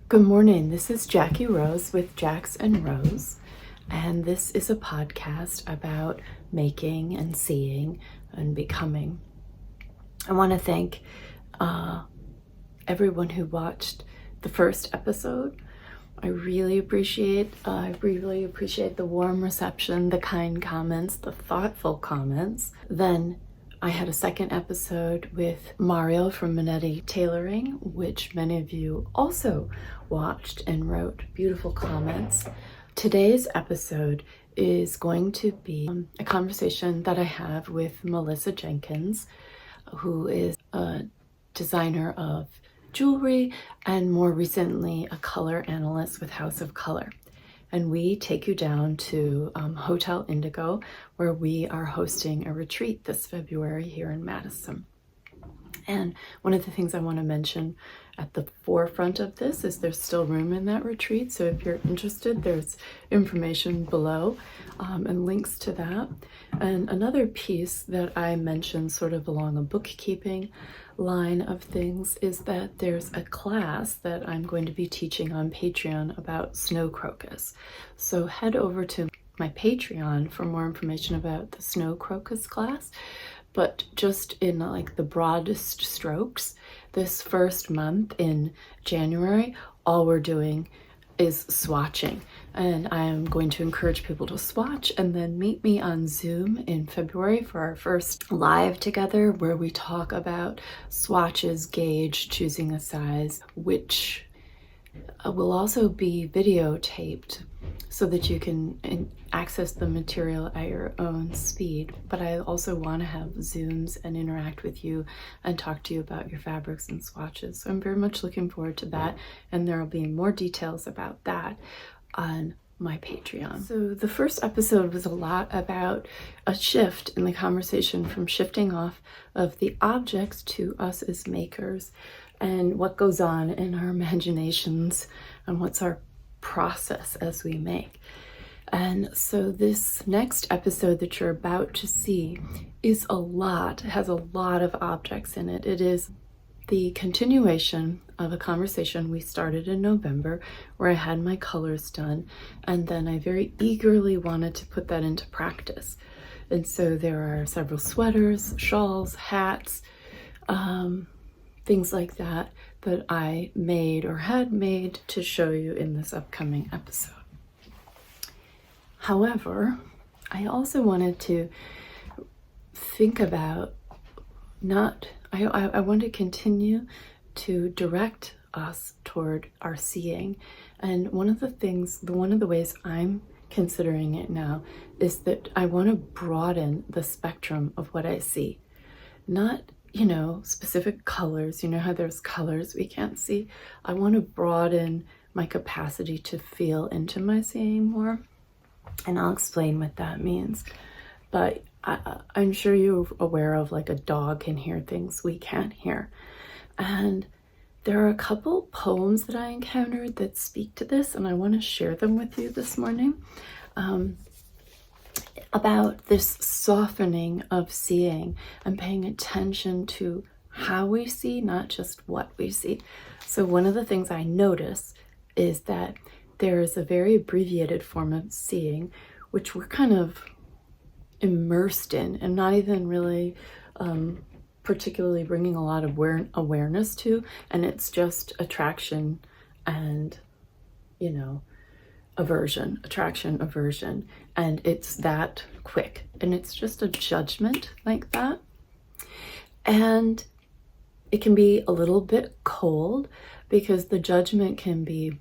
Good morning, this is Jackie Rose with Jax and Rose, and this is a podcast about making and seeing and becoming. I want to thank everyone who watched the first episode. I really appreciate the warm reception, the kind comments, the thoughtful comments. Then I had a second episode with Mario from Midori Tailoring, which many of you also watched and wrote beautiful comments. Today's episode is going to be a conversation that I have with Melissa Jenkins, who is a designer of jewelry and more recently a color analyst with House of Color. And we take you down to Hotel Indigo, where we are hosting a retreat this February here in Madison. And one of the things I want to mention at the forefront of this is there's still room in that retreat. So if you're interested, there's information below and links to that. And another piece that I mentioned sort of along a bookkeeping line of things is that there's a class that I'm going to be teaching on Patreon about snow crocus. So head over to my Patreon for more information about the snow crocus class. But just in like the broadest strokes, this first month in January, all we're doing is swatching. And I am going to encourage people to swatch and then meet me on Zoom in February for our first live together where we talk about swatches, gauge, choosing a size, which will also be videotaped so that you can access the material at your own speed. But I also want to have Zooms and interact with you and talk to you about your fabrics and swatches. So I'm very much looking forward to that. And there will be more details about that on my Patreon. So the first episode was a lot about a shift in the conversation from shifting off of the objects to us as makers and what goes on in our imaginations and what's our process as we make. And so this next episode that you're about to see has a lot of objects in it. It is the continuation of a conversation we started in November where I had my colors done, and then I very eagerly wanted to put that into practice. And so there are several sweaters, shawls, hats, things like that that I made or had made to show you in this upcoming episode. However, I also wanted to think about I want to continue to direct us toward our seeing. And one of the ways I'm considering it now is that I want to broaden the spectrum of what I see. Not specific colors, how there's colors we can't see. I want to broaden my capacity to feel into my seeing more. And I'll explain what that means. But I'm sure you're aware of like a dog can hear things we can't hear. And there are a couple poems that I encountered that speak to this, and I want to share them with you this morning. About this softening of seeing and paying attention to how we see, not just what we see. So one of the things I notice is that there is a very abbreviated form of seeing, which we're kind of immersed in and not even really particularly bringing a lot of awareness to. And it's just attraction and, attraction, aversion, and it's that quick, and it's just a judgment like that. And it can be a little bit cold because the judgment can be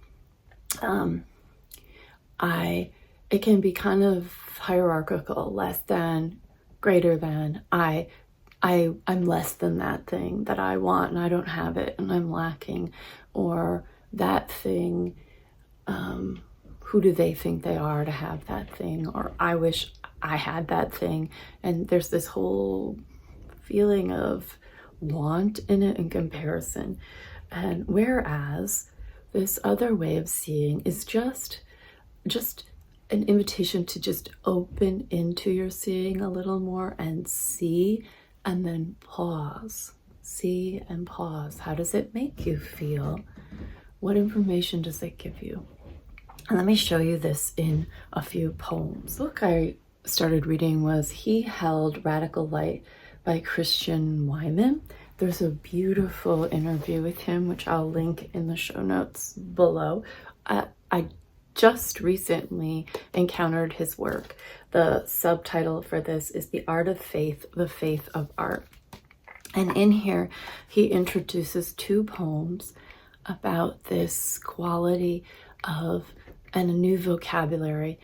it can be kind of hierarchical, less than, greater than, I'm less than that thing that I want and I don't have it and I'm lacking, or that thing, who do they think they are to have that thing, or I wish I had that thing. And there's this whole feeling of want in it and comparison. And whereas this other way of seeing is just an invitation to just open into your seeing a little more and see, and then pause. See and pause. How does it make you feel? What information does it give you? And let me show you this in a few poems. The book I started reading was He Held Radical Light by Christian Wyman. There's a beautiful interview with him, which I'll link in the show notes below. I just recently encountered his work. The subtitle for this is The Art of Faith, the Faith of Art. And in here, he introduces 2 poems about this quality of, and a new vocabulary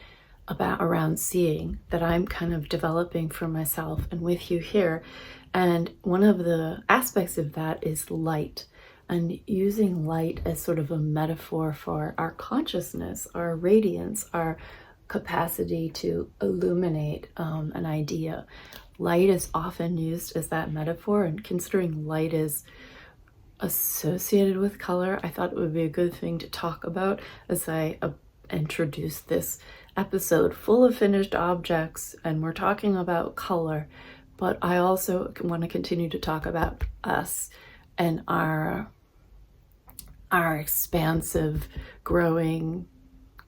around seeing that I'm kind of developing for myself and with you here. And one of the aspects of that is light, and using light as sort of a metaphor for our consciousness, our radiance, our capacity to illuminate an idea. Light is often used as that metaphor, and considering light is associated with color, I thought it would be a good thing to talk about as I introduce this episode full of finished objects, and we're talking about color, but I also want to continue to talk about us and our expansive, growing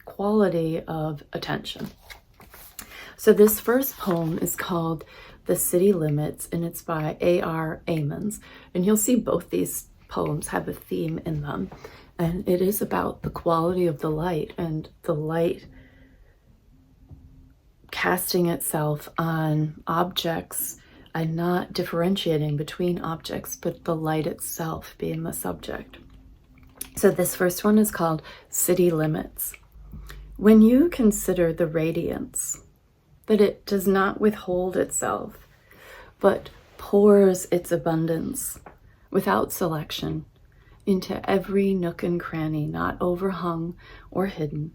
quality of attention. So this first poem is called The City Limits, and it's by A.R. Amons. And you'll see both these poems have a theme in them. And it is about the quality of the light, and the light casting itself on objects and not differentiating between objects, but the light itself being the subject. So this first one is called City Limits. When you consider the radiance, that it does not withhold itself, but pours its abundance without selection into every nook and cranny not overhung or hidden.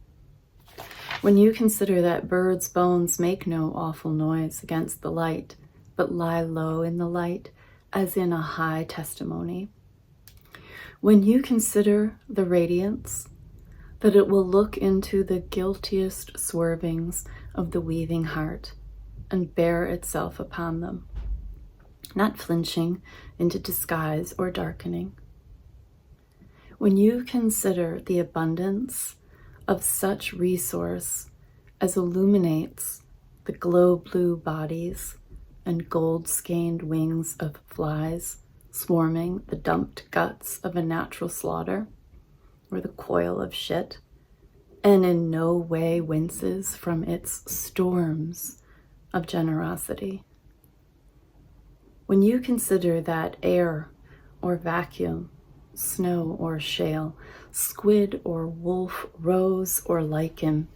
When you consider that birds' bones make no awful noise against the light, but lie low in the light as in a high testimony. When you consider the radiance, that it will look into the guiltiest swervings of the weaving heart and bear itself upon them, not flinching into disguise or darkening. When you consider the abundance of such resource as illuminates the glow-blue bodies and gold-skeined wings of flies swarming the dumped guts of a natural slaughter, or the coil of shit, and in no way winces from its storms of generosity. When you consider that air or vacuum, snow or shale, squid or wolf, rose or lichen,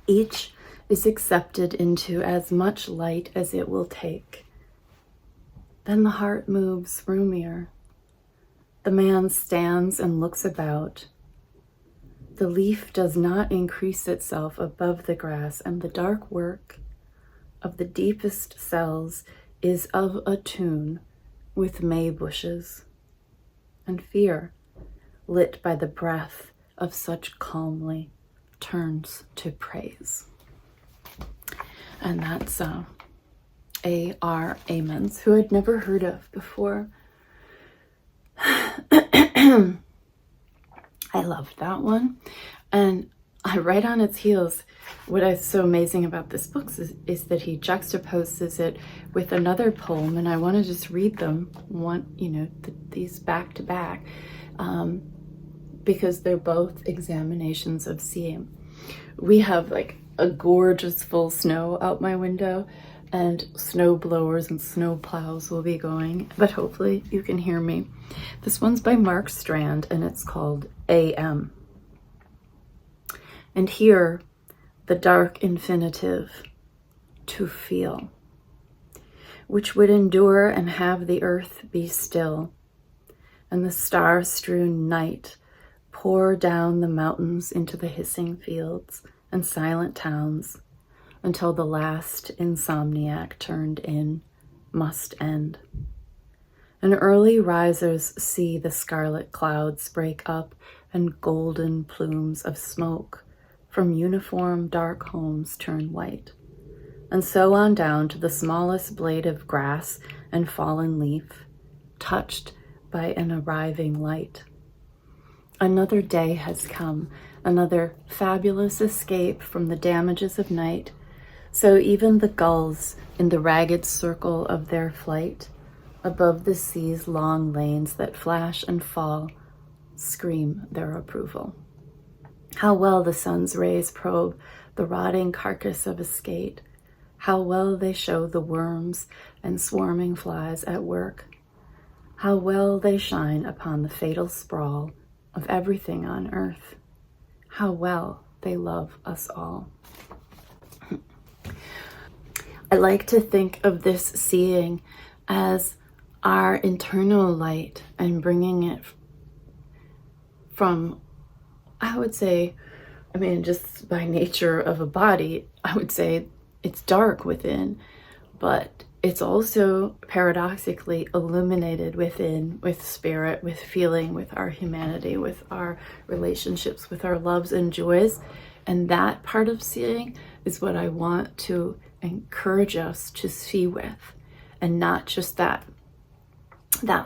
each is accepted into as much light as it will take, then the heart moves roomier. The man stands and looks about. The leaf does not increase itself above the grass, and the dark work of the deepest cells is of a tune with May bushes, and fear, lit by the breath of such calmly, turns to praise. And that's A.R. Amons, who I'd never heard of before. I loved that one. And right on its heels, what is so amazing about this book is that he juxtaposes it with another poem, and I want to just read them, these back to back, because they're both examinations of seeing. We have like a gorgeous full snow out my window, and snow blowers and snow plows will be going, but hopefully you can hear me. This one's by Mark Strand, and it's called AM. And here, the dark infinitive, to feel, which would endure and have the earth be still, and the star-strewn night pour down the mountains into the hissing fields and silent towns, until the last insomniac turned in must end. And early risers see the scarlet clouds break up and golden plumes of smoke from uniform dark homes turn white, and so on down to the smallest blade of grass and fallen leaf, touched by an arriving light. Another day has come, another fabulous escape from the damages of night. So even the gulls in the ragged circle of their flight, above the sea's long lanes that flash and fall, scream their approval. How well the sun's rays probe the rotting carcass of a skate. How well they show the worms and swarming flies at work. How well they shine upon the fatal sprawl of everything on earth. How well they love us all. I like to think of this seeing as our internal light and bringing it from, I would say, just by nature of a body, I would say it's dark within, but it's also paradoxically illuminated within with spirit, with feeling, with our humanity, with our relationships, with our loves and joys. And that part of seeing is what I want to encourage us to see with, and not just that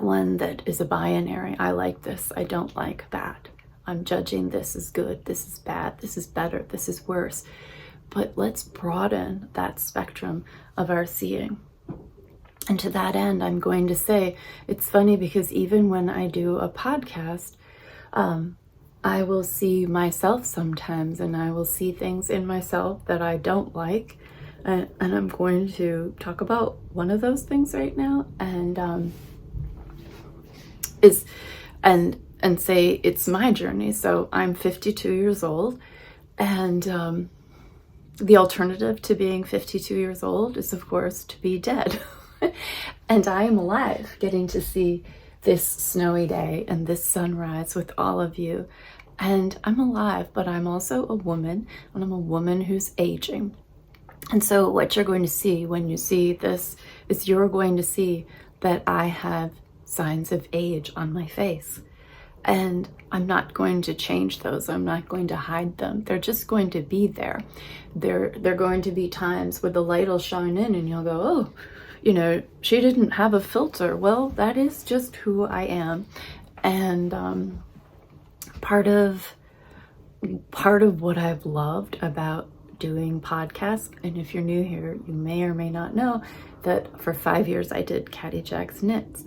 one that is a binary. I like this, I don't like that. I'm judging this is good, this is bad, this is better, this is worse. But let's broaden that spectrum of our seeing. And to that end, I'm going to say, it's funny because even when I do a podcast, I will see myself sometimes, and I will see things in myself that I don't like. And I'm going to talk about one of those things right now, and say it's my journey. So I'm 52 years old, and the alternative to being 52 years old is, of course, to be dead. And I am alive, getting to see this snowy day and this sunrise with all of you. And I'm alive, but I'm also a woman, and I'm a woman who's aging. And so what you're going to see when you see this is you're going to see that I have signs of age on my face. And I'm not going to change those. I'm not going to hide them. They're just going to be there. They're going to be times where the light will shine in and you'll go, oh, she didn't have a filter. Well, that is just who I am. And part of what I've loved about doing podcasts, and if you're new here, you may or may not know that for 5 years I did Caddy Jack's Knits.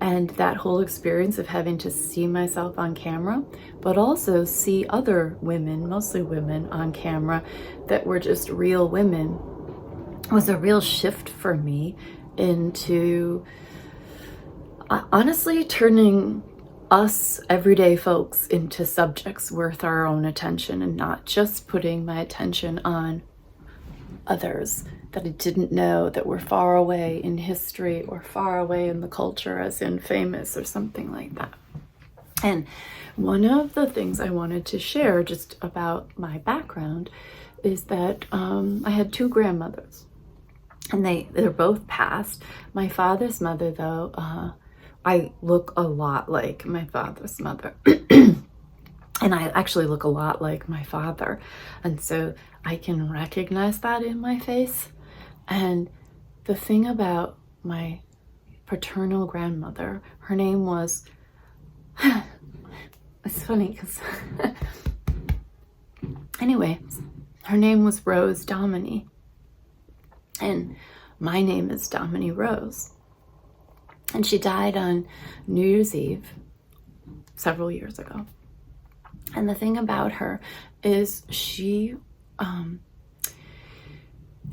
And that whole experience of having to see myself on camera, but also see other women, mostly women on camera, that were just real women, was a real shift for me into honestly turning us everyday folks into subjects worth our own attention, and not just putting my attention on others that I didn't know, that were far away in history or far away in the culture, as in famous or something like that. And one of the things I wanted to share just about my background is that I had two grandmothers, and they're both passed. My father's mother, though, I look a lot like my father's mother. And I actually look a lot like my father. And so I can recognize that in my face. And the thing about my paternal grandmother, her name was, it's funny because, anyway, her name was Rose Domini. And my name is Dominirose. And she died on New Year's Eve several years ago. And the thing about her is she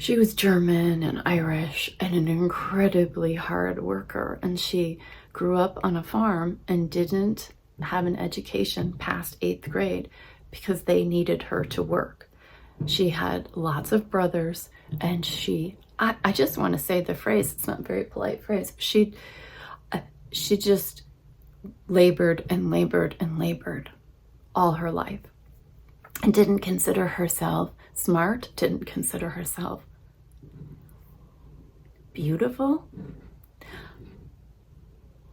was German and Irish and an incredibly hard worker. And she grew up on a farm and didn't have an education past 8th grade because they needed her to work. She had lots of brothers, and I just want to say the phrase, it's not a very polite phrase, but she just labored and labored and labored all her life, and didn't consider herself smart, didn't consider herself beautiful.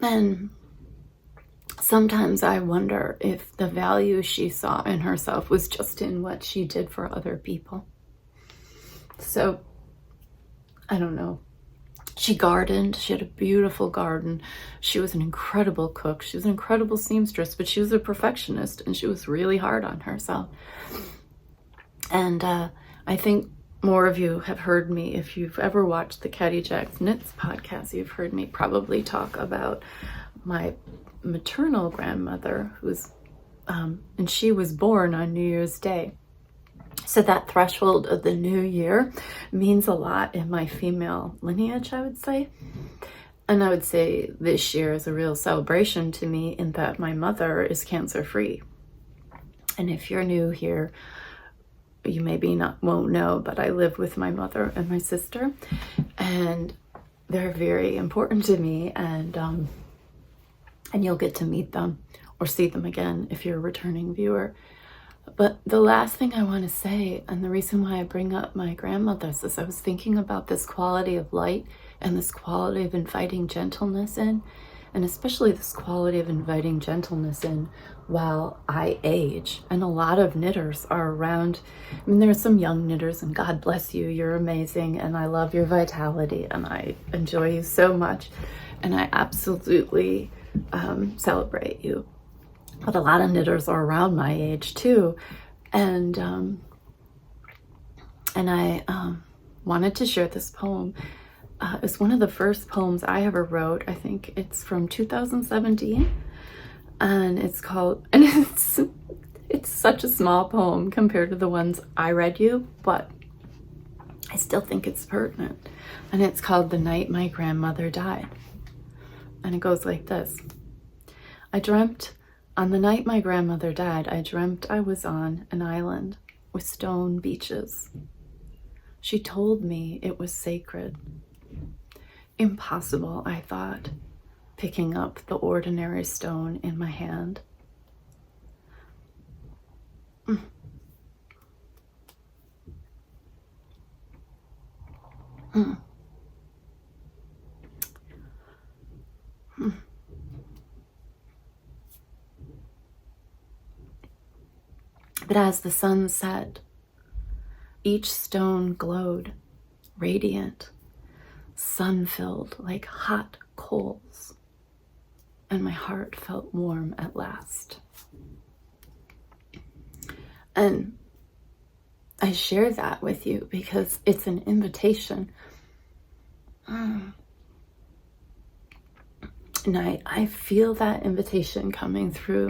And sometimes I wonder if the value she saw in herself was just in what she did for other people. So, I don't know. She gardened. She had a beautiful garden. She was an incredible cook. She was an incredible seamstress, but she was a perfectionist and she was really hard on herself. And I think more of you have heard me, if you've ever watched the Caddy Jacks Knits podcast, you've heard me probably talk about my maternal grandmother, who's, and she was born on New Year's Day. So that threshold of the new year means a lot in my female lineage, I would say. And I would say this year is a real celebration to me in that my mother is cancer-free. And if you're new here, you maybe won't know, but I live with my mother and my sister, and they're very important to me, and you'll get to meet them or see them again if you're a returning viewer. But the last thing I want to say, and the reason why I bring up my grandmother's, is I was thinking about this quality of light and this quality of inviting gentleness in, and especially this quality of inviting gentleness in while I age. And a lot of knitters are around. I mean, there are some young knitters, and God bless you, you're amazing, and I love your vitality, and I enjoy you so much, and I absolutely celebrate you. But a lot of knitters are around my age too, and I wanted to share this poem. It's one of the first poems I ever wrote. I think it's from 2017, and it's called, and it's such a small poem compared to the ones I read you, but I still think it's pertinent. And it's called The Night My Grandmother Died. And it goes like this. On the night my grandmother died, I dreamt I was on an island with stone beaches. She told me it was sacred. Impossible, I thought, picking up the ordinary stone in my hand. But as the sun set, each stone glowed, radiant, sun-filled like hot coals, and my heart felt warm at last. And I share that with you because it's an invitation. And I feel that invitation coming through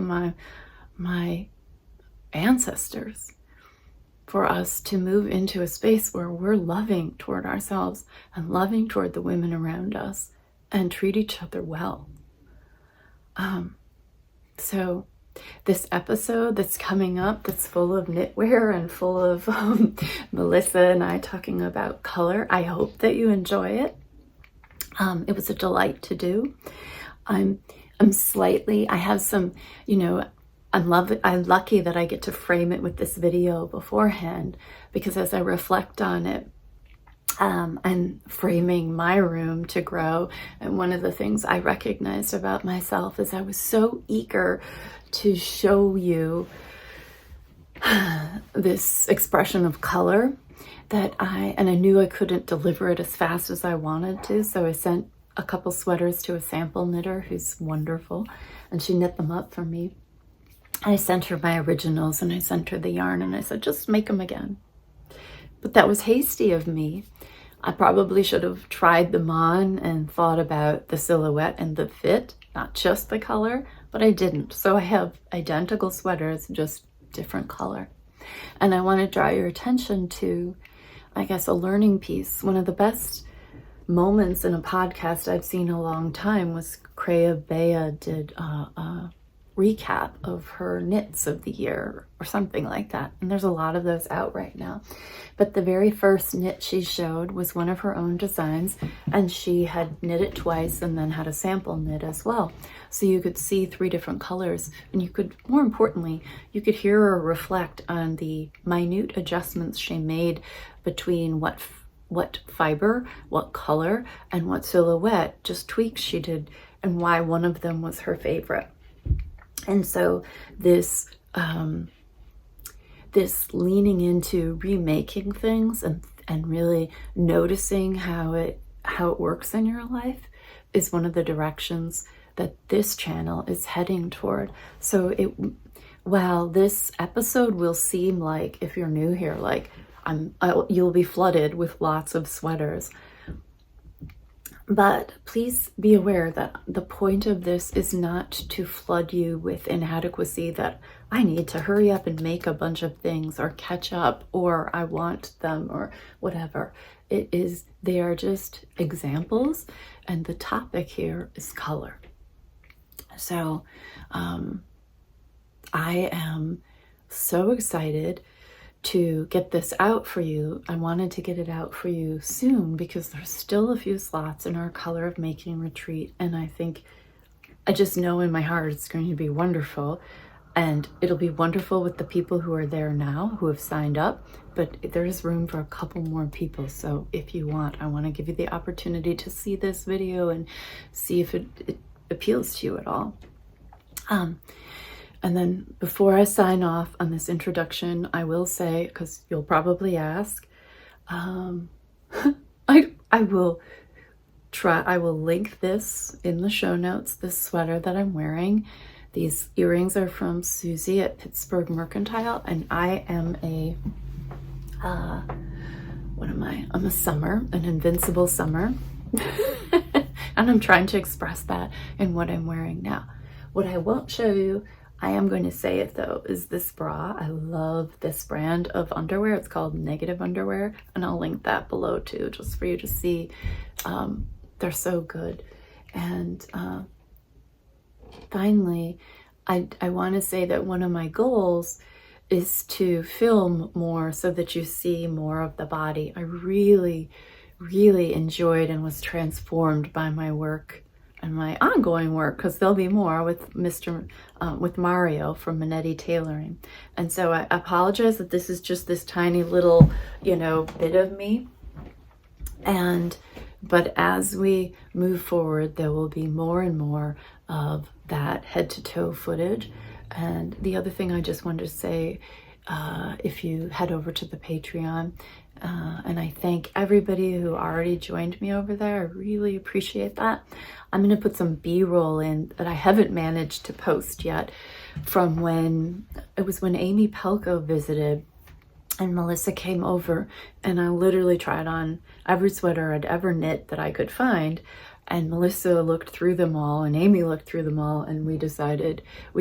my ancestors, for us to move into a space where we're loving toward ourselves and loving toward the women around us and treat each other well. So this episode that's coming up, that's full of knitwear and full of Melissa and I talking about color, I hope that you enjoy it. It was a delight to do. I have some, I'm lucky that I get to frame it with this video beforehand, because as I reflect on it, I'm framing my room to grow. And one of the things I recognized about myself is I was so eager to show you this expression of color that I knew I couldn't deliver it as fast as I wanted to. So I sent a couple sweaters to a sample knitter who's wonderful, and she knit them up for me. I sent her my originals, and I sent her the yarn, and I said, just make them again. But that was hasty of me. I probably should have tried them on and thought about the silhouette and the fit, not just the color, but I didn't. So I have identical sweaters, just different color. And I want to draw your attention to, I guess, a learning piece. One of the best moments in a podcast I've seen in a long time was Crea Bea did a recap of her knits of the year or something like that. And there's a lot of those out right now. But the very first knit she showed was one of her own designs, and she had knit it twice and then had a sample knit as well. So you could see 3 different colors, and you could, more importantly, you could hear her reflect on the minute adjustments she made between what fiber, what color, and what silhouette, just tweaks she did, and why one of them was her favorite. And so this leaning into remaking things and really noticing how how it works in your life is one of the directions that this channel is heading toward. So while this episode will seem like, if you're new here, like you'll be flooded with lots of sweaters, but please be aware that the point of this is not to flood you with inadequacy, that I need to hurry up and make a bunch of things or catch up, or I want them, or whatever. They are just examples, and the topic here is color. So I am so excited to get this out for you. I wanted to get it out for you soon because there's still a few slots in our Color of Making retreat, and I just know in my heart it's going to be wonderful, and it'll be wonderful with the people who are there now, who have signed up, but there's room for a couple more people. So if you want, I want to give you the opportunity to see this video and see if it appeals to you at all. And then before I sign off on this introduction, I will say, because you'll probably ask, I will link this in the show notes, this sweater that I'm wearing. These earrings are from Susie at Pittsburgh Mercantile, and I am I'm a summer, an invincible summer. And I'm trying to express that in what I'm wearing now. What I won't show you, I am going to say it though, is this bra. I love this brand of underwear. It's called Negative Underwear, and I'll link that below too, just for you to see. They're so good. And finally, I want to say that one of my goals is to film more so that you see more of the body. I really, really enjoyed and was transformed by my work and my ongoing work, because there'll be more with with Mario from Minetti Tailoring. And so I apologize that this is just this tiny little, bit of me. But as we move forward, there will be more and more of that head to toe footage. And the other thing I just wanted to say, if you head over to the Patreon, and I thank everybody who already joined me over there. I really appreciate that. I'm going to put some B-roll in that I haven't managed to post yet from when Amy Pelko visited and Melissa came over, and I literally tried on every sweater I'd ever knit that I could find. And Melissa looked through them all, and Amy looked through them all, and we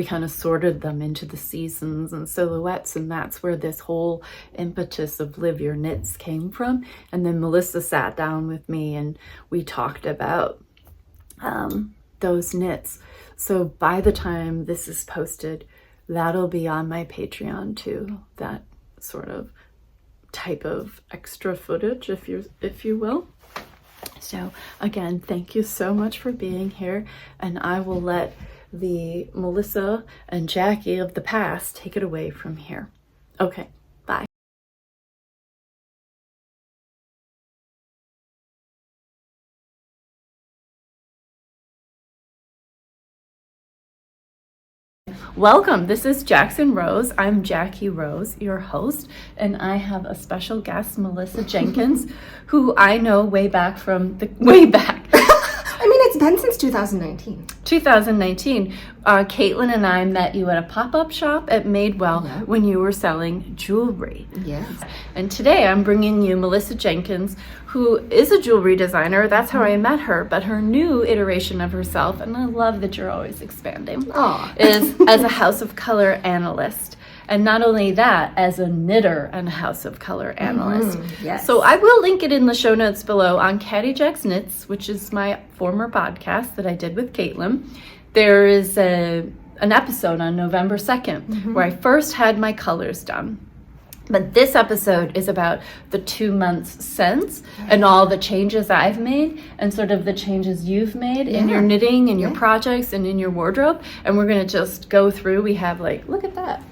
kind of sorted them into the seasons and silhouettes, and that's where this whole impetus of Live Your Knits came from. And then Melissa sat down with me, and we talked about those knits. So by the time this is posted, that'll be on my Patreon too, that sort of type of extra footage, if you will. So again, thank you so much for being here, and I will let the Melissa and Jackie of the past take it away from here. Okay, bye. Welcome, this is Jackson Rose. I'm Jackie Rose, your host, and I have a special guest, Melissa Jenkins, who I know way back. I mean, it's been since 2019. 2019. Caitlin and I met you at a pop-up shop at Madewell when you were selling jewelry. Yes. And today I'm bringing you Melissa Jenkins, who is a jewelry designer. That's how I met her. But her new iteration of herself, and I love that you're always expanding, is as a House of Color analyst. And not only that, as a knitter and a House of Color analyst. Yes. So I will link it in the show notes below on Caddy Jack's Knits, which is my former podcast that I did with Caitlin. There is an episode on November 2nd where I first had my colors done. But this episode is about the 2 months since and all the changes I've made and sort of the changes you've made in your knitting and your projects and in your wardrobe. And we're going to just go through. We have look at that.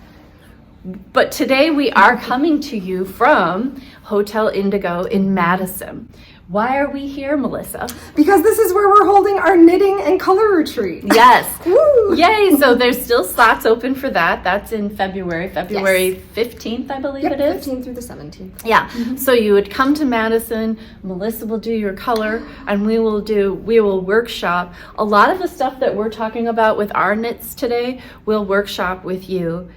But today we are coming to you from Hotel Indigo in Madison. Why are we here, Melissa? Because this is where we're holding our knitting and color retreat. Yes. Woo! Yay. So there's still slots open for that. That's in February 15th, I believe it is. 15th through the 17th. Yeah. So you would come to Madison, Melissa will do your color, and we will workshop. A lot of the stuff that we're talking about with our knits today, we'll workshop with you.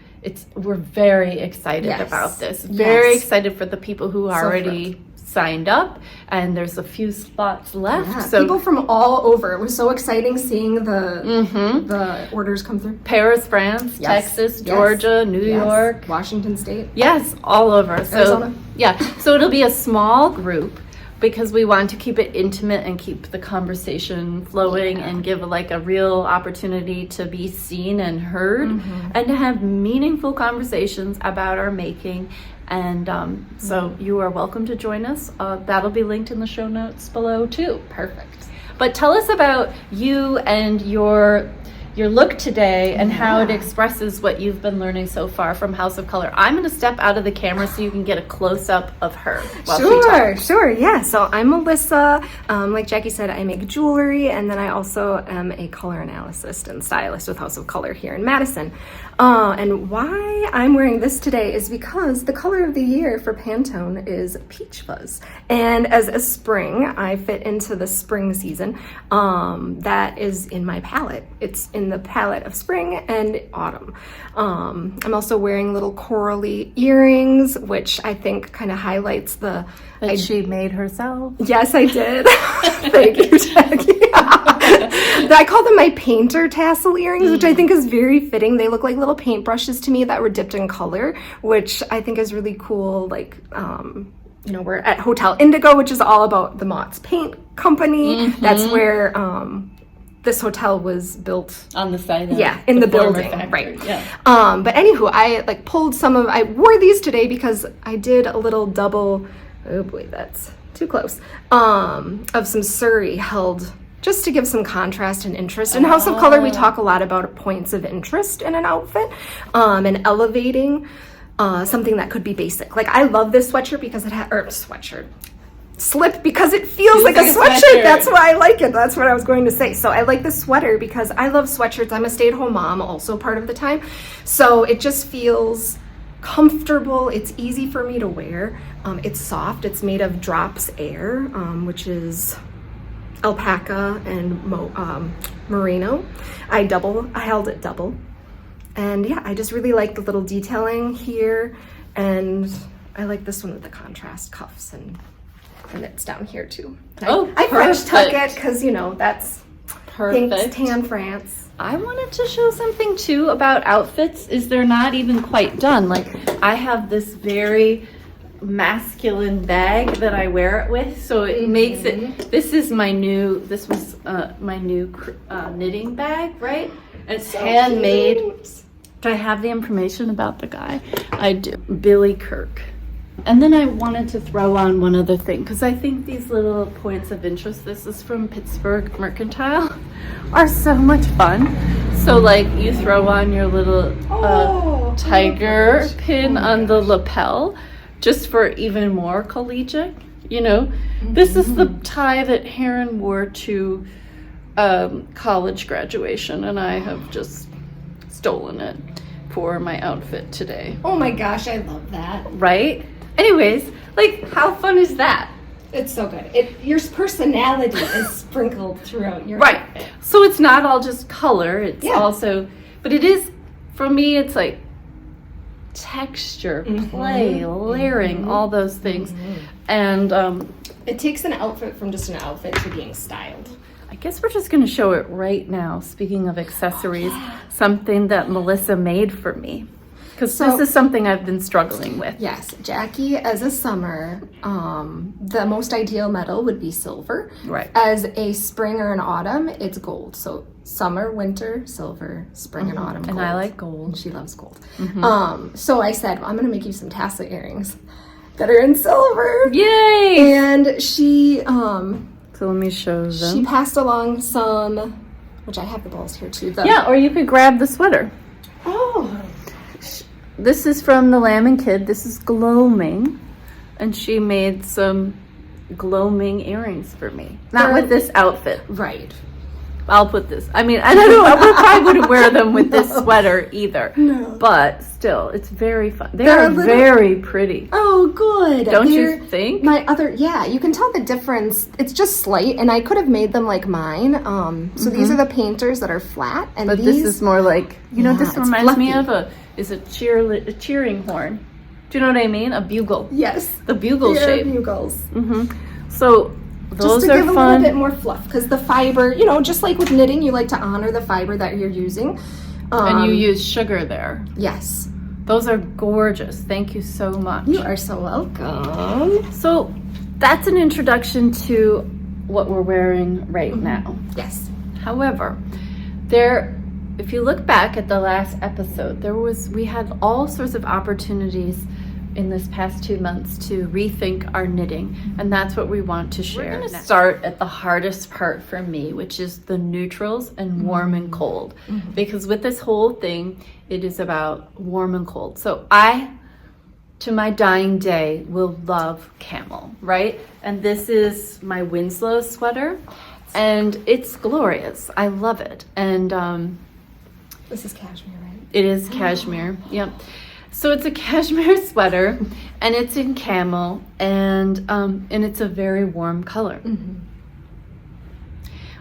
We're very excited about this. Very excited for the people who already signed up, and there's a few spots left. Yeah, so people from all over. It was so exciting seeing the orders come through. Paris, France, Texas, Georgia, New York, Washington State. Yes, all over. Arizona. So it'll be a small group because we want to keep it intimate and keep the conversation flowing and give like a real opportunity to be seen and heard and to have meaningful conversations about our making. And so you are welcome to join us. That'll be linked in the show notes below too. Perfect. But tell us about you and your look today and how it expresses what you've been learning so far from House of Color. I'm going to step out of the camera so you can get a close-up of her. Sure. Yeah. So I'm Melissa. Like Jackie said, I make jewelry, and then I also am a color analyst and stylist with House of Color here in Madison. And why I'm wearing this today is because the color of the year for Pantone is peach fuzz. And as a spring, I fit into the spring season. That is in my palette. It's in the palette of spring and autumn. I'm also wearing little corally earrings, which I think kind of highlights the... she made herself. Yes, I did. Thank you, Jackie. I call them my painter tassel earrings, which I think is very fitting. They look like little paintbrushes to me that were dipped in color, which I think is really cool. Like, we're at Hotel Indigo, which is all about the Mott's Paint Company. That's where this hotel was built. On the site. In the building. Factory. Right. Yeah. But anywho, I I wore these today because I did a little double, oh boy, that's too close, of some Surrey held just to give some contrast and interest. In House of Color, we talk a lot about points of interest in an outfit and elevating something that could be basic. Like, I love this sweatshirt because it slip because it feels like a sweatshirt. That's why I like it. That's what I was going to say. So I like the sweater because I love sweatshirts. I'm a stay-at-home mom also part of the time. So it just feels comfortable. It's easy for me to wear. It's soft. It's made of Drops Air, which is alpaca and merino. I held it double. And yeah, I just really like the little detailing here. And I like this one with the contrast cuffs and it's down here too. I French tuck it because, that's perfect. Tan France. I wanted to show something too about outfits is they're not even quite done. Like, I have this very masculine bag that I wear it with, so it makes it, this was my new knitting bag, right? And it's so handmade. Cute. Do I have the information about the guy? I do. Billy Kirk. And then I wanted to throw on one other thing because I think these little points of interest, this is from Pittsburgh Mercantile, are so much fun. So like you throw on your little tiger pin on the lapel just for even more collegiate, This is the tie that Hare wore to college graduation, and I have just stolen it for my outfit today. Oh my gosh, I love that. Right? Anyways, like, how fun is that? It's so good. Your personality is sprinkled throughout your outfit. So it's not all just color. It's also, but it is, for me, it's like texture, play, layering, all those things. And it takes an outfit from just an outfit to being styled. I guess we're just going to show it right now. Speaking of accessories, something that Melissa made for me. Because this is something I've been struggling with. Yes, Jackie, as a summer, the most ideal metal would be silver. Right. As a spring or an autumn, it's gold. So summer, winter, silver, spring and autumn, gold. And I like gold. And she loves gold. So I said, I'm going to make you some tassel earrings that are in silver. Yay! And she... so let me show them. She passed along some, which I have the balls here too. Or you could grab the sweater. Oh. this is from the Lamb and Kid. This is gloaming, and she made some gloaming earrings for me. Not with this outfit. Right. I'll put this. I mean, I don't know. I probably wouldn't wear them with this sweater either. No. But still, it's very fun. They're very pretty. Oh, good. Don't you think? Yeah, you can tell the difference. It's just slight, and I could have made them like mine. So these are the painters that are flat, and but this is more like, this reminds me of a cheering horn. Do you know what I mean? A bugle. Yes. The bugle shape. Bugles. So those just to are give a fun. little bit more fluff, because the fiber, just like with knitting, you like to honor the fiber that you're using. And you use sugar there. Yes. Those are gorgeous. Thank you so much. You are so welcome. So that's an introduction to what we're wearing right now. Yes. However, if you look back at the last episode, we had all sorts of opportunities in this past 2 months to rethink our knitting, and that's what we want to share. We're going to start at the hardest part for me, which is the neutrals and warm and cold, because with this whole thing, it is about warm and cold. So I, to my dying day, will love camel, right? And this is my Winslow sweater, and it's glorious. I love it. And this is cashmere, right? It is cashmere. Yep. So it's a cashmere sweater, and it's in camel, and it's a very warm color.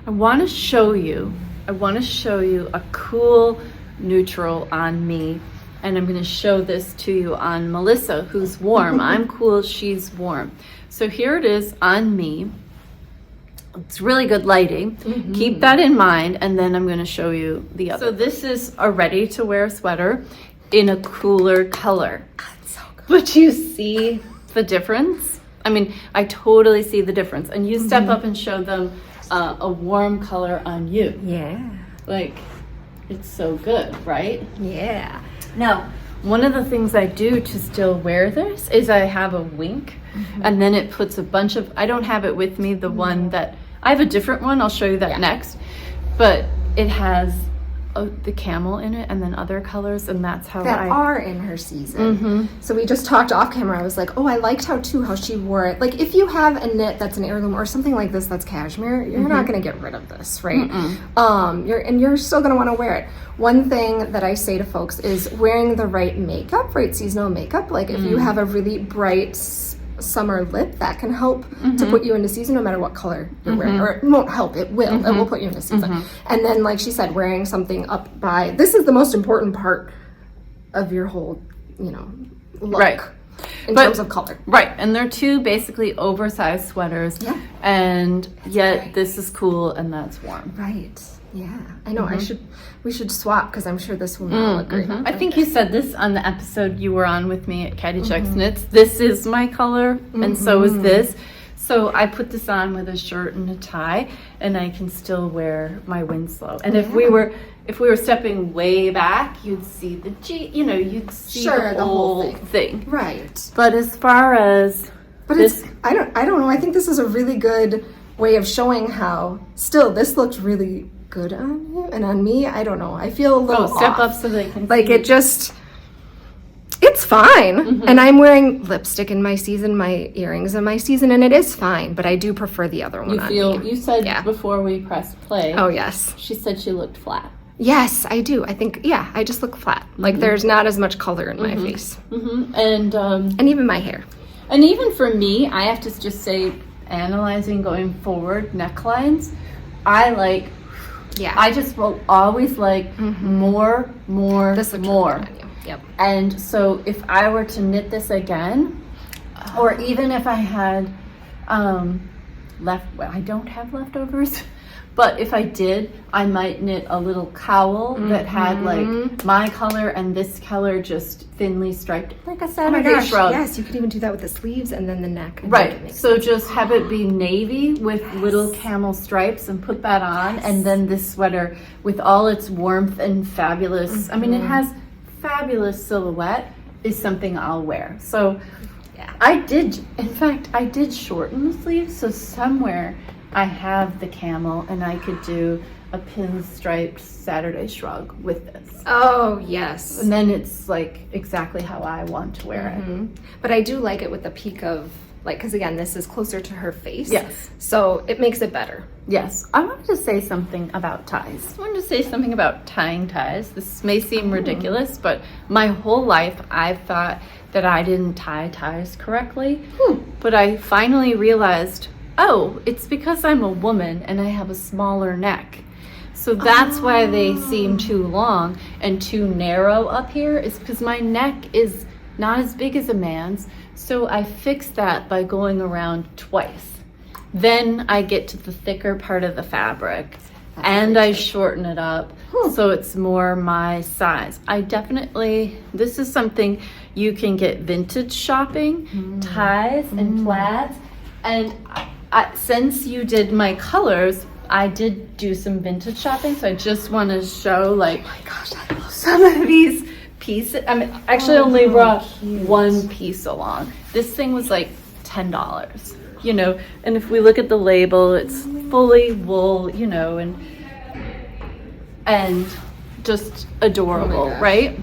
I want to show you a cool neutral on me, and I'm going to show this to you on Melissa, who's warm. I'm cool, she's warm. So here it is on me. It's really good lighting. Keep that in mind, and then I'm going to show you the other. So this is a ready-to-wear sweater in a cooler color. That's so good. But you see the difference? I mean, I totally see the difference. And you step up and show them a warm color on you. Yeah. Like, it's so good, right? Yeah. Now, one of the things I do to still wear this is I have a wink, and then it puts a bunch of, I don't have it with me, the one that, I have a different one, I'll show you that next, but it has the camel in it, and then other colors, and that's how that are in her season. So we just talked off camera. I was like, oh, I liked how she wore it. Like, if you have a knit that's an heirloom or something like this that's cashmere, you're not going to get rid of this, right? You're still going to want to wear it. One thing that I say to folks is wearing the right makeup, right seasonal makeup. Like, if you have a really bright summer lip, that can help to put you into season no matter what color you're wearing. Or it won't help, it will. It will put you into season. And then, like she said, wearing something up by, this is the most important part of your whole, look. Right. In terms of color. Right. And they're two basically oversized sweaters. Yeah. And yet this is cool and that's warm. Right. Yeah. I know. We should swap, because I'm sure this will not look great. I think you said this on the episode you were on with me at Caddy Checks Knits. This is my color, and so is this. So I put this on with a shirt and a tie, and I can still wear my Winslow. And if we were stepping way back, you'd see you'd see the whole thing. Right. But as far as I don't know. I think this is a really good way of showing how still this looks really good on you, and on me, I don't know. I feel a little step off. up so they can like see. It's fine. And I'm wearing lipstick in my season, my earrings in my season, and it is fine, but I do prefer the other one. You said before we pressed play. Oh, yes. She said she looked flat. Yes, I do. I think, I just look flat. Like, there's not as much color in my face. And even my hair. And even for me, I have to just say, analyzing going forward necklines, I just will always like more. Yep. And so if I were to knit this again, or even if I had I don't have leftovers, but if I did, I might knit a little cowl that had like my color and this color just thinly striped, like a Saturday shrug. Yes, you could even do that with the sleeves and then the neck. Right, so just have it be navy with little camel stripes and put that on, and then this sweater with all its warmth and fabulous, I mean, it has fabulous silhouette, is something I'll wear. So I did shorten the sleeves, so somewhere I have the camel, and I could do a pinstriped Saturday shrug with this. Oh, yes. And then it's like exactly how I want to wear it. But I do like it with the peak of, like, because again, this is closer to her face. Yes. So it makes it better. Yes. I wanted to say something about ties. I wanted to say something about tying ties. This may seem ridiculous, but my whole life I've thought that I didn't tie ties correctly. But I finally realized, oh, it's because I'm a woman and I have a smaller neck. So that's why they seem too long and too narrow up here, is because my neck is not as big as a man's. So I fixed that by going around twice. Then I get to the thicker part of the fabric and I shorten it up so it's more my size. This is something you can get vintage shopping, ties and plaids. And since you did my colors, I did do some vintage shopping, so I just want to show, like, oh my gosh, I love some of these pieces. I mean, actually only brought one piece along. This thing was like $10, you know, and if we look at the label, it's fully wool, you know, and just adorable, right?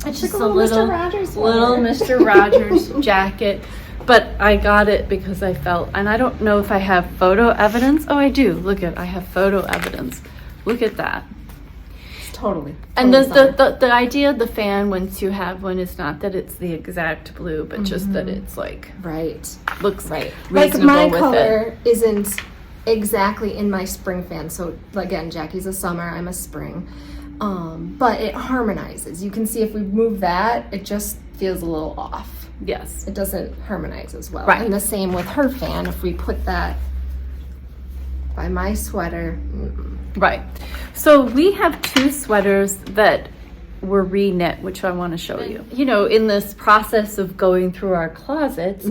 It's just a little Mr. Rogers jacket. But I got it because I felt, and I don't know if I have photo evidence. Oh, I do. Look at, I have photo evidence. Look at that. Totally. And the idea of the fan, once you have one, is not that it's the exact blue, but just that it's like, looks like reasonable my with color isn't exactly in my spring fan. So again, Jackie's a summer, I'm a spring. But it harmonizes. You can see if we move that, it just feels a little off. Yes. It doesn't harmonize as well. Right. And the same with her fan. If we put that by my sweater. Right. So we have two sweaters that were re-knit, which I want to show you. You know, in this process of going through our closets,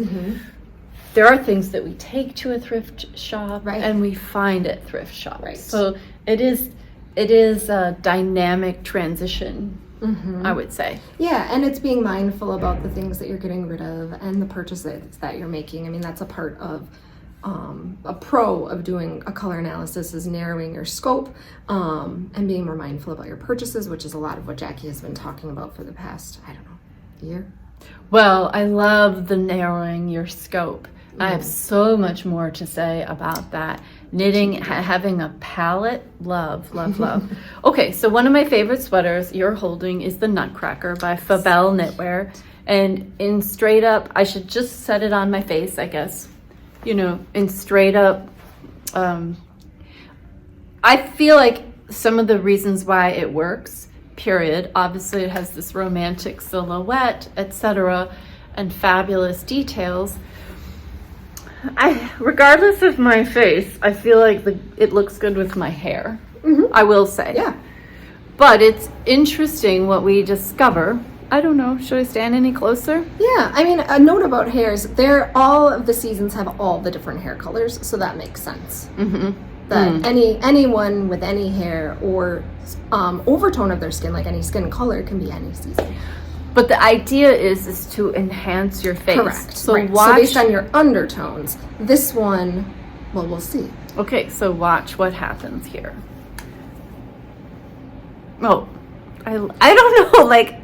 there are things that we take to a thrift shop and we find at thrift shops. Right. So it is a dynamic transition. I would say. Yeah, and it's being mindful about the things that you're getting rid of and the purchases that you're making. I mean, that's a part of a pro of doing a color analysis, is narrowing your scope and being more mindful about your purchases, which is a lot of what Jackie has been talking about for the past, I don't know, year. Well, I love the narrowing your scope. I have so much more to say about that. Knitting, having a palette, love. Okay, so one of my favorite sweaters you're holding is the Nutcracker by Fabel Knitwear. And in straight up, I should just set it on my face, I guess. You know, in straight up, I feel like some of the reasons why it works, period. Obviously, it has this romantic silhouette, etc., and fabulous details. Regardless of my face, I feel like it looks good with my hair. I will say. Yeah. But it's interesting what we discover. I don't know. Should I stand any closer? Yeah. I mean, a note about hairs. All of the seasons have all the different hair colors, so that makes sense. That anyone with any hair or overtone of their skin, like any skin color, can be any season. But the idea is to enhance your face. Correct. So so based on your undertones, this one, well, we'll see. Okay, so watch what happens here. Oh, I don't know. Like,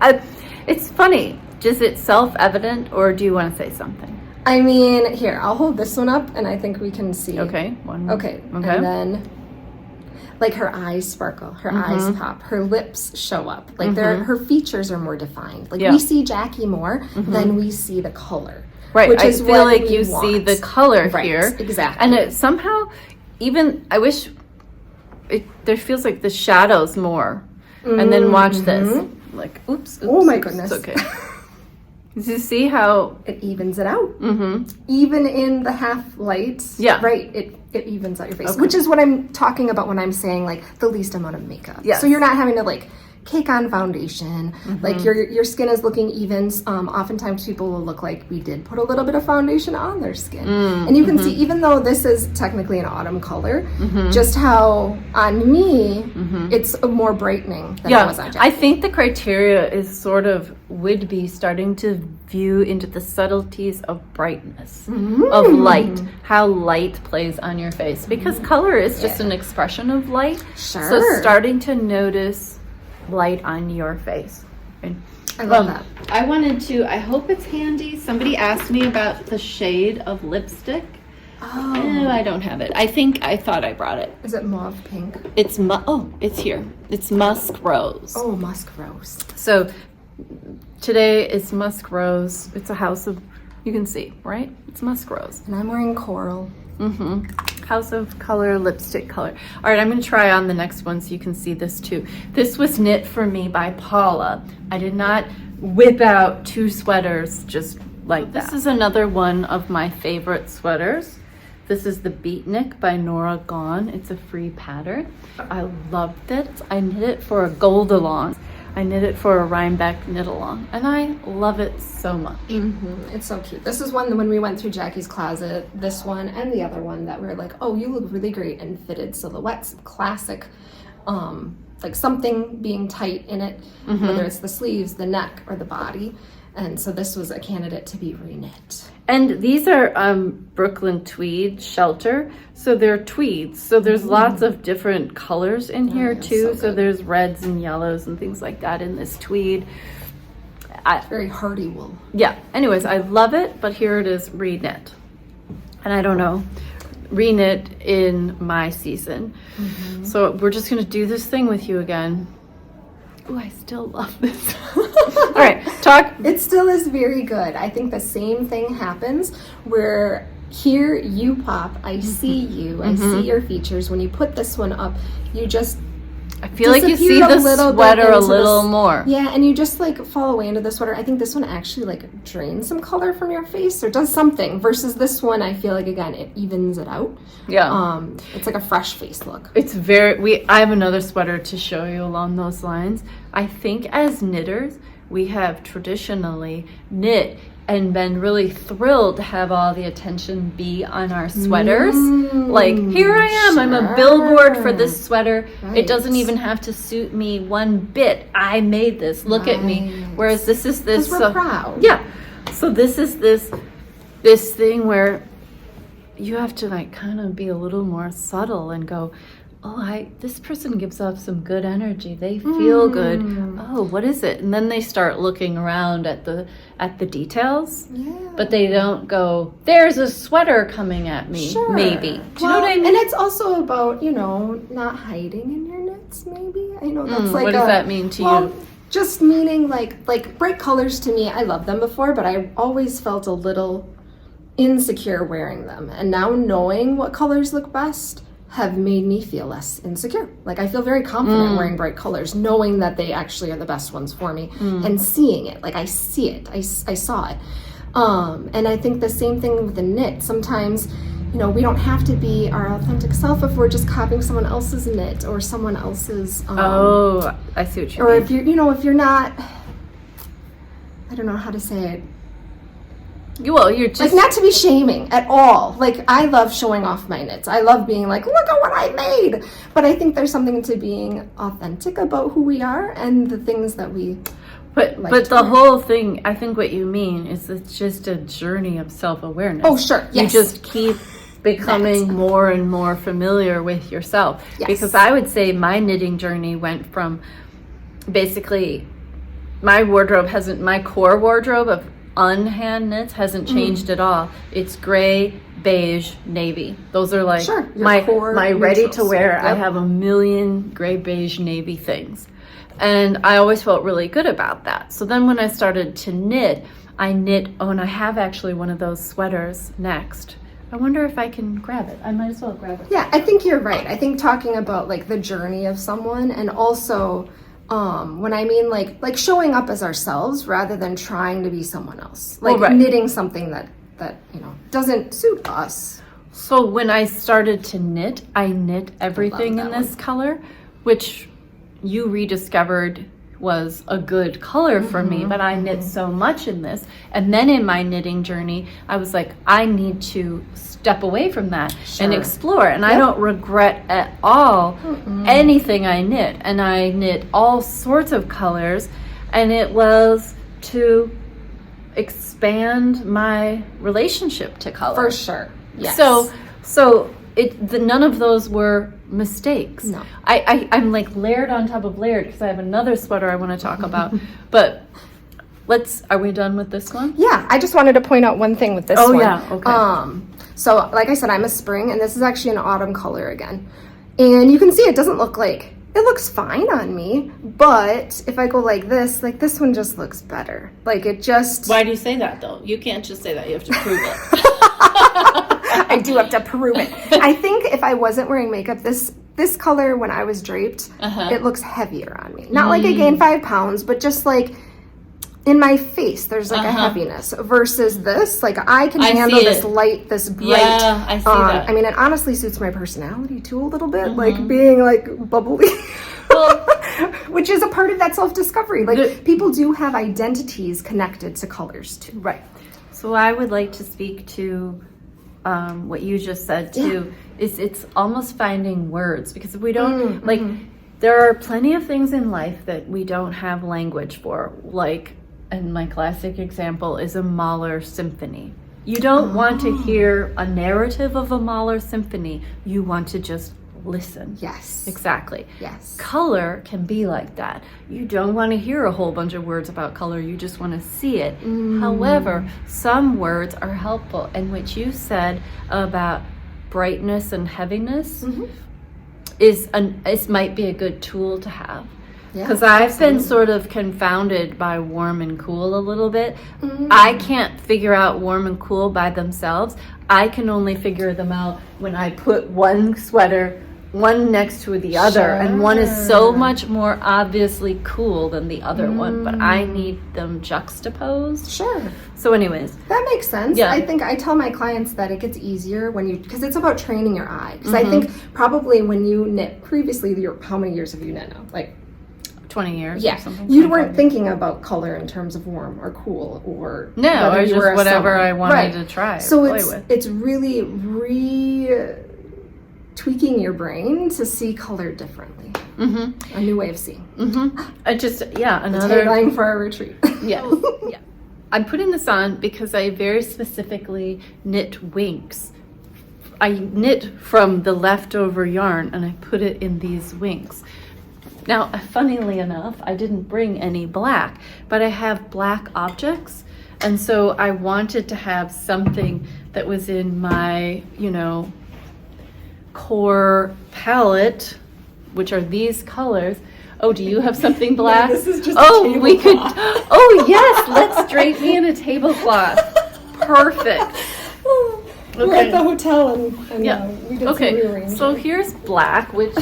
it's funny. Is it self-evident, or do you want to say something? I mean, here, I'll hold this one up, and I think we can see. Okay. Okay. And then, like, her eyes sparkle, her eyes pop, her lips show up. Like, her features are more defined. Like, we see Jackie more than we see the color. Right. Which I is feel what like you see the color here. Exactly. And it somehow, even, I wish, there feels like the shadows more. And then watch this. Like, oops. Oh, my goodness. It's okay. Did you see how it evens it out? Even in the half lights, right? It evens out your face, which is what I'm talking about when I'm saying, like, the least amount of makeup. So you're not having to, like, cake on foundation, like your skin is looking even. Oftentimes people will look like we did put a little bit of foundation on their skin. And you can see, even though this is technically an autumn color, just how on me, it's more brightening than it was on Jackie. I think the criteria is sort of would be starting to view into the subtleties of brightness, of light, how light plays on your face, because color is just an expression of light. So starting to notice light on your face. And, I love that. I hope it's handy. Somebody asked me about the shade of lipstick. Oh, I don't have it. I thought I brought it. Is it mauve pink? It's it's here. It's musk rose. Oh, musk rose. So today is musk rose. It's a house of, you can see, right? It's musk rose. And I'm wearing coral. House of color, lipstick color. All right, I'm going to try on the next one so you can see this too. This was knit for me by Paula. I did not whip out 2 sweaters just like that. This is another one of my favorite sweaters. This is the Beatnik by Norah Gaughan. It's a free pattern. I loved it. I knit it for a gold along. I knit it for a Rhinebeck knit along, and I love it so much. It's so cute. This is one when we went through Jackie's closet, this one and the other one, that we were like, oh, you look really great in fitted silhouettes, classic, like something being tight in it, whether it's the sleeves, the neck, or the body. And so this was a candidate to be reknit. And these are Brooklyn tweed shelter, so they're tweeds. So there's lots of different colors in here too. So there's reds and yellows and things like that in this tweed. Very hardy wool. Yeah. Anyways, I love it, but here it is reknit. And I don't know, reknit in my season. So we're just gonna do this thing with you again. Oh, I still love this. All right, talk. It still is very good. I think the same thing happens where here you pop, I see you, I see your features. When you put this one up, you just I feel like you see the sweater a little more. Yeah, and you just like fall away into the sweater. I think this one actually like drains some color from your face or does something, versus this one I feel like, again, it evens it out. Yeah. It's like a fresh face look. It's very, I have another sweater to show you along those lines. I think as knitters, we have traditionally knit and been really thrilled to have all the attention be on our sweaters. Like, here I am, I'm a billboard for this sweater. Right. It doesn't even have to suit me one bit. I made this, look at me. Whereas this is this. Because we're proud. Yeah. So this is this thing where you have to like kind of be a little more subtle and go, oh, this person gives off some good energy. They feel good. Oh, what is it? And then they start looking around at the details. Yeah. But they don't go, there's a sweater coming at me. Sure. Maybe. Do you know what I mean? And it's also about, not hiding in your knits, maybe. I know that's like what does that mean to you? Just meaning like bright colors to me, I loved them before, but I always felt a little insecure wearing them. And now knowing what colors look best have made me feel less insecure. Like I feel very confident wearing bright colors, knowing that they actually are the best ones for me, and seeing it. Like I see it, I saw it. And I think the same thing with the knit. Sometimes, we don't have to be our authentic self if we're just copying someone else's knit or someone else's. Oh, I see what you mean. Or if you're, if you're not, I don't know how to say it. Well, you're just... Like, not to be shaming at all. Like, I love showing off my knits. I love being like, look at what I made. But I think there's something to being authentic about who we are and the things that we But the whole thing, I think what you mean is it's just a journey of self-awareness. Oh, sure. Yes. You just keep becoming more and more familiar with yourself. Yes. Because I would say my knitting journey went from basically my core wardrobe of unhand knits hasn't changed at all. It's gray, beige, navy. Those are like my ready to wear. Yep. I have a million gray, beige, navy things. And I always felt really good about that. So then when I started to knit, and I have actually one of those sweaters next. I wonder if I can grab it. I might as well grab it. Yeah, I think you're right. I think talking about like the journey of someone, and also when I mean like showing up as ourselves rather than trying to be someone else, like knitting something that doesn't suit us. So when I started to knit, I knit everything in this color, which you rediscovered was a good color for me, but I knit so much in this. And then in my knitting journey, I was like, I need to step away from that and explore. And I don't regret at all anything I knit. And I knit all sorts of colors, and it was to expand my relationship to color. For sure. Yes. So none of those were mistakes. No. I'm like layered on top of layered because I have another sweater I want to talk about. But are we done with this one? Yeah, I just wanted to point out one thing with this one. Oh, yeah, okay. So like I said, I'm a spring, and this is actually an autumn color again. And you can see it doesn't look like, it looks fine on me, but if I go like this one just looks better. Like it just... Why do you say that though? You can't just say that, you have to prove it. I do have to prove it. I think if I wasn't wearing makeup, this color when I was draped, it looks heavier on me. Not like I gained 5 pounds, but just like in my face, there's like a heaviness versus this. Like I can handle this light, this bright. Yeah, I see that. I mean, it honestly suits my personality too a little bit, like being like bubbly. Well, which is a part of that self-discovery. Like people do have identities connected to colors too. Right. So I would like to speak to what you just said too. It's almost finding words, because if we don't there are plenty of things in life that we don't have language for, like, and my classic example is a Mahler symphony. You don't want to hear a narrative of a Mahler symphony. You want to just listen. Yes. Exactly. Yes. Color can be like that. You don't want to hear a whole bunch of words about color. You just want to see it. However, some words are helpful. And what you said about brightness and heaviness might be a good tool to have. Because I've been sort of confounded by warm and cool a little bit. I can't figure out warm and cool by themselves. I can only figure them out when I put one sweater one next to the other, and one is so much more obviously cool than the other one, but I need them juxtaposed. Sure. So anyways. That makes sense. Yeah. I think I tell my clients that it gets easier when you, because it's about training your eye. Because I think probably when you knit previously, how many years have you knit now? Like 20 years or something. You weren't thinking about color in terms of warm or cool or no, I was just whatever I wanted to try so or play with. It's really tweaking your brain to see color differently. A new way of seeing. I just another tagline for our retreat. Yeah. I'm putting this on because I very specifically knit winks. I knit from the leftover yarn and I put it in these winks. Now, funnily enough, I didn't bring any black, but I have black objects. And so I wanted to have something that was in my, core palette, which are these colors. Oh, do you have something black? This is just we could. Oh, yes, let's drape me in a tablecloth. Perfect. We're at the hotel and we did some rearranging. So here's black, which...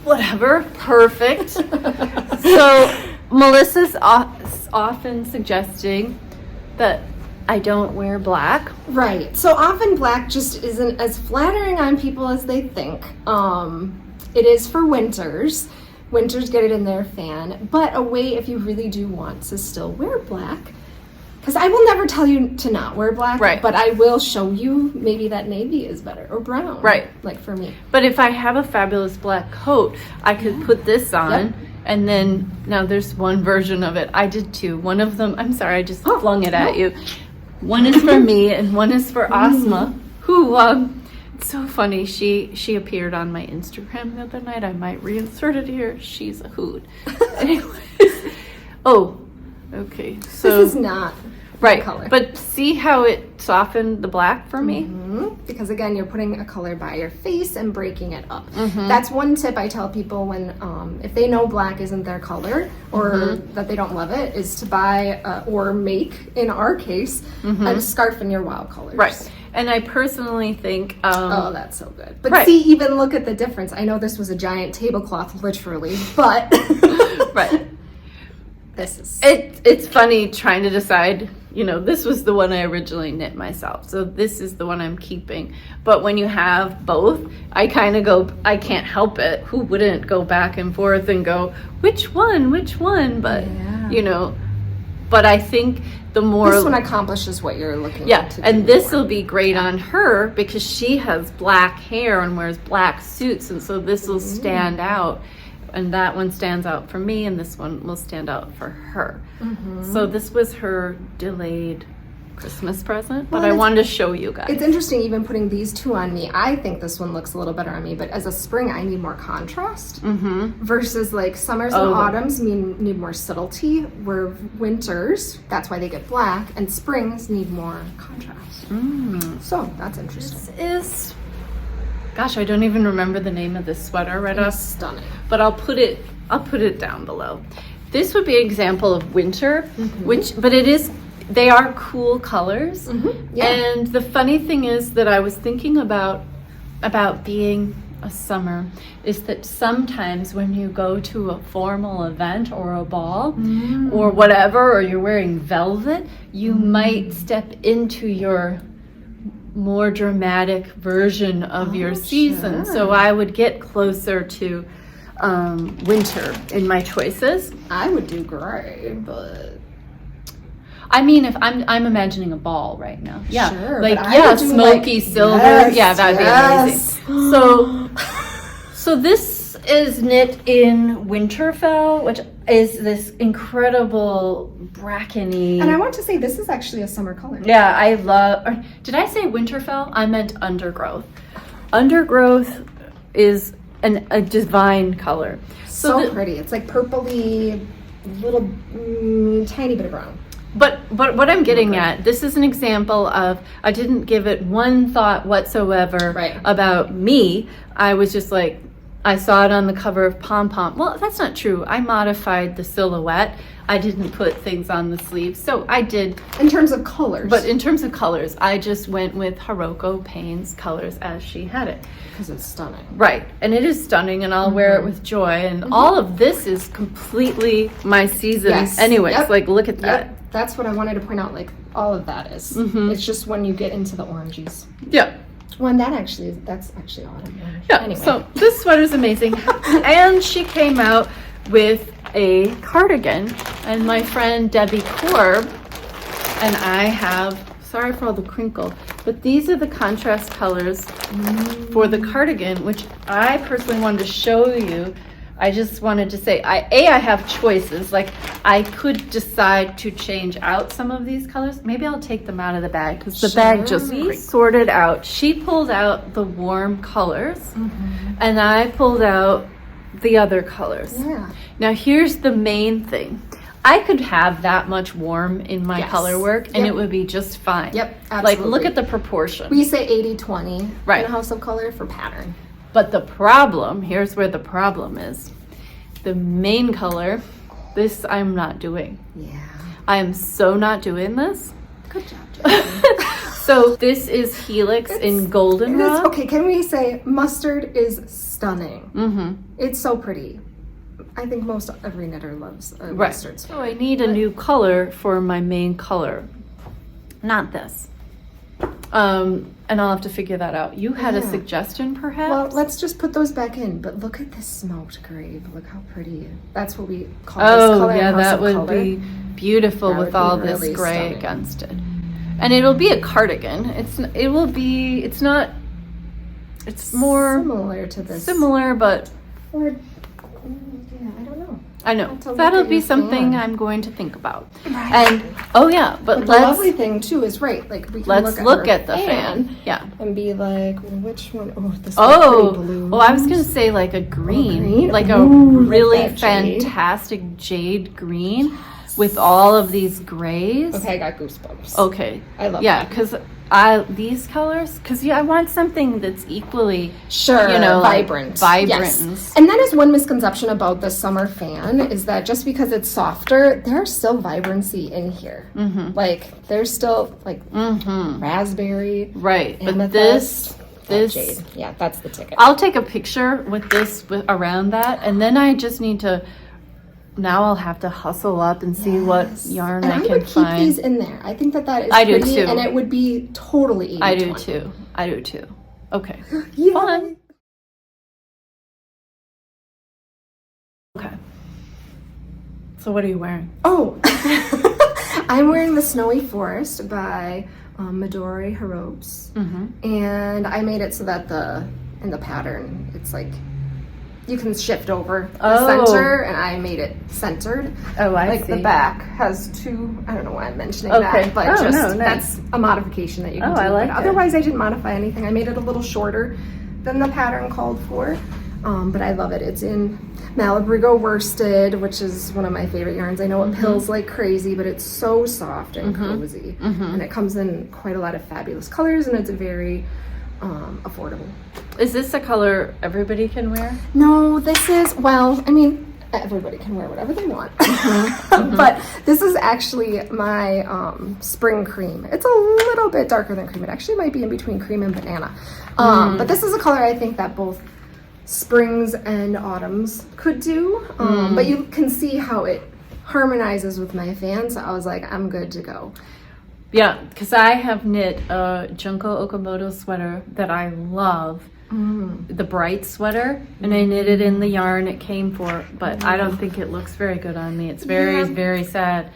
Whatever, perfect. So Melissa's often suggesting that I don't wear black. Right. So often black just isn't as flattering on people as they think. It is for winters. Winters get it in their fan. But a way if you really do want to still wear black. Because I will never tell you to not wear black, but I will show you maybe that navy is better, or brown, like for me. But if I have a fabulous black coat, I could put this on, and then, now there's one version of it. I did two. One of them, I'm sorry, I just flung it at you. One is for me, and one is for Asma, who, it's so funny, she appeared on my Instagram the other night. I might reinsert it here. She's a hoot. Anyways, okay, so. This is not color. But see how it softened the black for me? Because again, you're putting a color by your face and breaking it up. That's one tip I tell people when, if they know black isn't their color or that they don't love it, is to buy or make, in our case, a scarf in your wow colors. Right. And I personally think... oh, that's so good. But see, even look at the difference. I know this was a giant tablecloth, literally, but... It's funny trying to decide, this was the one I originally knit myself. So this is the one I'm keeping. But when you have both, I kind of go, I can't help it. Who wouldn't go back and forth and go, which one? But, but I think the more... This one accomplishes what you're looking at. To and this will be great on her because she has black hair and wears black suits. And so this will stand out. And that one stands out for me, and this one will stand out for her. So this was her delayed Christmas present, but I wanted to show you guys. It's interesting even putting these two on me. I think this one looks a little better on me, but as a spring, I need more contrast. Versus like summers and autumns need more subtlety, where winters, that's why they get black, and springs need more contrast. So that's interesting. This is... Gosh, I don't even remember the name of this sweater right off. Stunning. But I'll put it down below. This would be an example of winter, they are cool colors. And the funny thing is that I was thinking about being a summer is that sometimes when you go to a formal event or a ball or whatever, or you're wearing velvet, you might step into your more dramatic version of your season. So I would get closer to winter in my choices. I would do gray, but I mean, if I'm imagining a ball right now. Yeah. Sure, smoky silver. That'd be amazing. So this is knit in Winterfell, which is this incredible brackeny. And I want to say this is actually a summer color. Yeah, I love... Did I say Winterfell? I meant undergrowth. Undergrowth is a divine color. So pretty. It's like purpley, little tiny bit of brown. But what I'm getting at, this is an example of, I didn't give it one thought whatsoever about me. I was just like, I saw it on the cover of Pom Pom. Well, that's not true. I modified the silhouette. I didn't put things on the sleeves. So I did. In terms of colors. But in terms of colors, I just went with Hiroko Payne's colors as she had it. Because it's stunning. Right. And it is stunning, and I'll wear it with joy. And all of this is completely my season anyways. Like, look at that. That's what I wanted to point out. Like, all of that is. It's just when you get into the oranges. Yeah. Well, that's actually autumn. Yeah, anyway. So this sweater's amazing. And she came out with a cardigan, and my friend Debbie Korb and I have, sorry for all the crinkle, but these are the contrast colors for the cardigan, which I personally wanted to show you. I just wanted to say, I have choices. Like, I could decide to change out some of these colors. Maybe I'll take them out of the bag because the bag just sorted out. She pulled out the warm colors and I pulled out the other colors. Yeah. Now, here's the main thing. I could have that much warm in my color work and it would be just fine. Yep, absolutely. Like, look at the proportion. We say 80-20 in a House of Color for pattern. But the problem, here's where the problem is. The main color, this I'm not doing. Yeah. I am so not doing this. Good job, So this is Helix in goldenrod. Okay, can we say mustard is stunning. It's so pretty. I think most every knitter loves mustard. So I need a new color for my main color. Not this. And I'll have to figure that out. You had a suggestion, perhaps? Well, let's just put those back in. But look at this smoked gray. Look how pretty. That's what we call this color. Oh, yeah, that would be beautiful with all this gray against it. And it'll be a cardigan. It's more similar to this. Similar, but I don't know. I know. That'll be something I'm going to think about. Right. And but the lovely thing too is like we can look at the fan. Yeah. And be like, well, which one? Oh, this is pretty blue. Oh, I was gonna say like a green. Like a really fantastic jade green with all of these grays. Okay, I got goosebumps. Okay. I love that. Yeah, because these colors, because I want something that's equally vibrant. Vibrant. Yes. And that is one misconception about the summer fan is that just because it's softer, there's still vibrancy in here. Like there's still like raspberry, right? Amethyst, But this jade. Yeah, that's the ticket. I'll take a picture with this around that, and then I just need to now I'll have to hustle up and see what yarn and I can would find. keep these in there. I think that is I do pretty, too. and it would be totally 80/20. I do too. Okay. Yeah. Fun. Okay. So what are you wearing? Oh, I'm wearing the Snowy Forest by Midori Hirose, and I made it so that in the pattern it's like you can shift over the center, and I made it centered. Oh, I like see. the back has two. I don't know why I'm mentioning Okay. that, but that's a modification that you can do. I like but it. otherwise, I didn't modify anything. I made it a little shorter than the pattern called for, but I love it. It's in Malabrigo worsted, which is one of my favorite yarns. I know it pills like crazy, but it's so soft and cozy, and it comes in quite a lot of fabulous colors, and it's very affordable. Is this a color everybody can wear? No, this is, well, I mean, everybody can wear whatever they want. But this is actually my spring cream. It's a little bit darker than cream. It actually might be in between cream and banana. But this is a color I think that both springs and autumns could do. But you can see how it harmonizes with my fan. So I was like, I'm good to go. Yeah, because I have knit a Junko Okamoto sweater that I love. The bright sweater, and I knitted in the yarn it came for, but I don't think it looks very good on me. It's very sad.